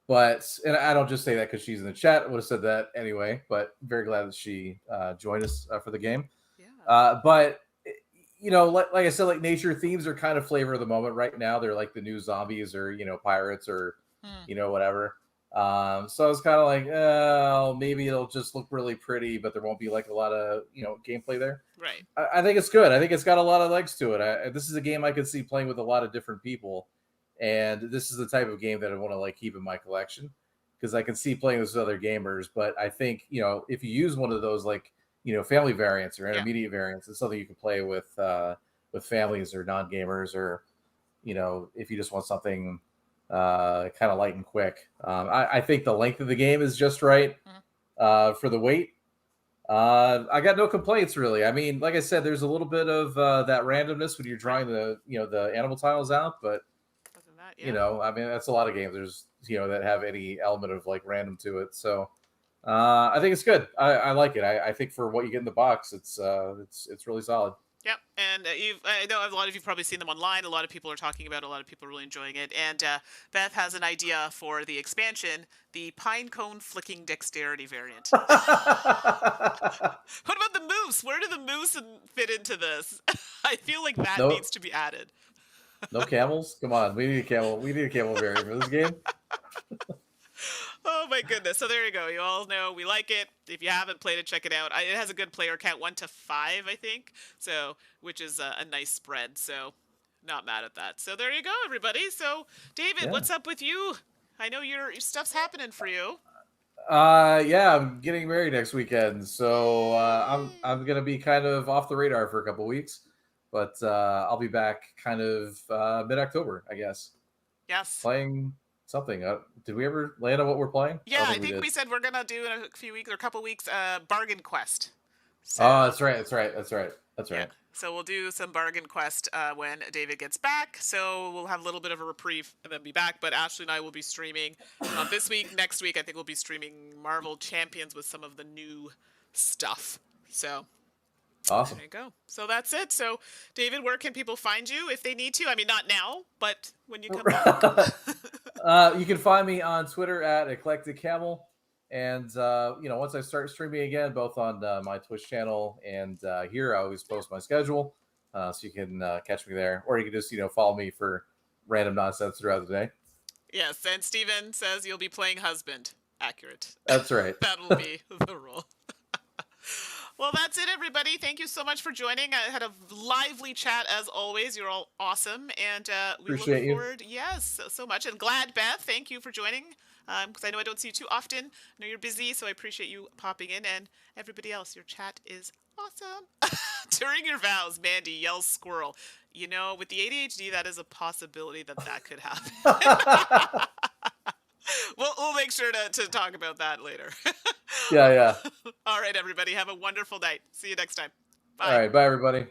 But, and I don't just say that because she's in the chat. I would have said that anyway, but very glad that she joined us for the game. Yeah. But like I said, like nature themes are kind of flavor of the moment right now. They're like the new zombies or, pirates or, whatever. So I was kind of like, oh, maybe it'll just look really pretty, but there won't be like a lot of, gameplay there. Right. I think it's good. I think it's got a lot of legs to it. This is a game I could see playing with a lot of different people. And this is the type of game that I want to like keep in my collection because I can see playing this with other gamers. But I think if you use one of those like family variants or Yeah. intermediate variants, it's something you can play with families or non gamers, or if you just want something kind of light and quick. I think the length of the game is just right Mhm. for the wait. I got no complaints really. I mean, like I said, there's a little bit of that randomness when you're Right. drawing the animal tiles out, but Other than that, yeah. I mean, that's a lot of games. There's that have any element of like random to it. So I think it's good. I like it. I think for what you get in the box, it's really solid. Yep, and I know a lot of you've probably seen them online. A lot of people are talking about it. A lot of people are really enjoying it. And Beth has an idea for the expansion, the pine cone flicking dexterity variant. What about the moose? Where do the moose fit into this? I feel like that No, needs to be added. no camels. Come on, we need a camel. We need a camel variant for this game. Oh my goodness. So there you go. You all know we like it. If you haven't played it, check it out. It has a good player count, 1 to 5, I think. So, which is a nice spread. So, not mad at that. So there you go, everybody. So, David, Yeah. what's up with you? I know your stuff's happening for you. Yeah, I'm getting married next weekend, so I'm gonna be kind of off the radar for a couple weeks, but I'll be back kind of mid October, I guess, Yes. playing something. Did we ever land on what we're playing? I Yeah, don't I think we think did. we said we're gonna do in a few weeks or a couple weeks Bargain Quest. Oh, So that's right. That's right. That's right. That's yeah. right. So we'll do some Bargain Quest when David gets back. So we'll have a little bit of a reprieve and then be back. But Ashley and I will be streaming not this week. Next week, I think we'll be streaming Marvel Champions with some of the new stuff. So Awesome. there you go. So that's it. So David, where can people find you if they need to? I mean, not now, but when you come back. You can find me on Twitter at Eclectic Camel. And once I start streaming again, both on my Twitch channel and here, I always post my schedule, so you can catch me there, or you can just follow me for random nonsense throughout the day. Yes, and Steven says you'll be playing husband. Accurate. That's right. That'll be the role. Well, that's it, everybody. Thank you so much for joining. I had a lively chat as always. You're all awesome, and we look Appreciate you. forward. Yes, so much. And glad, Beth. Thank you for joining. Because I know I don't see you too often. I know you're busy, so I appreciate you popping in. And everybody else, your chat is awesome. During your vows, Mandy yells squirrel. With the ADHD, that is a possibility that could happen. We'll make sure to talk about that later. Yeah, yeah. All right, everybody. Have a wonderful night. See you next time. All Bye. right. Bye, everybody.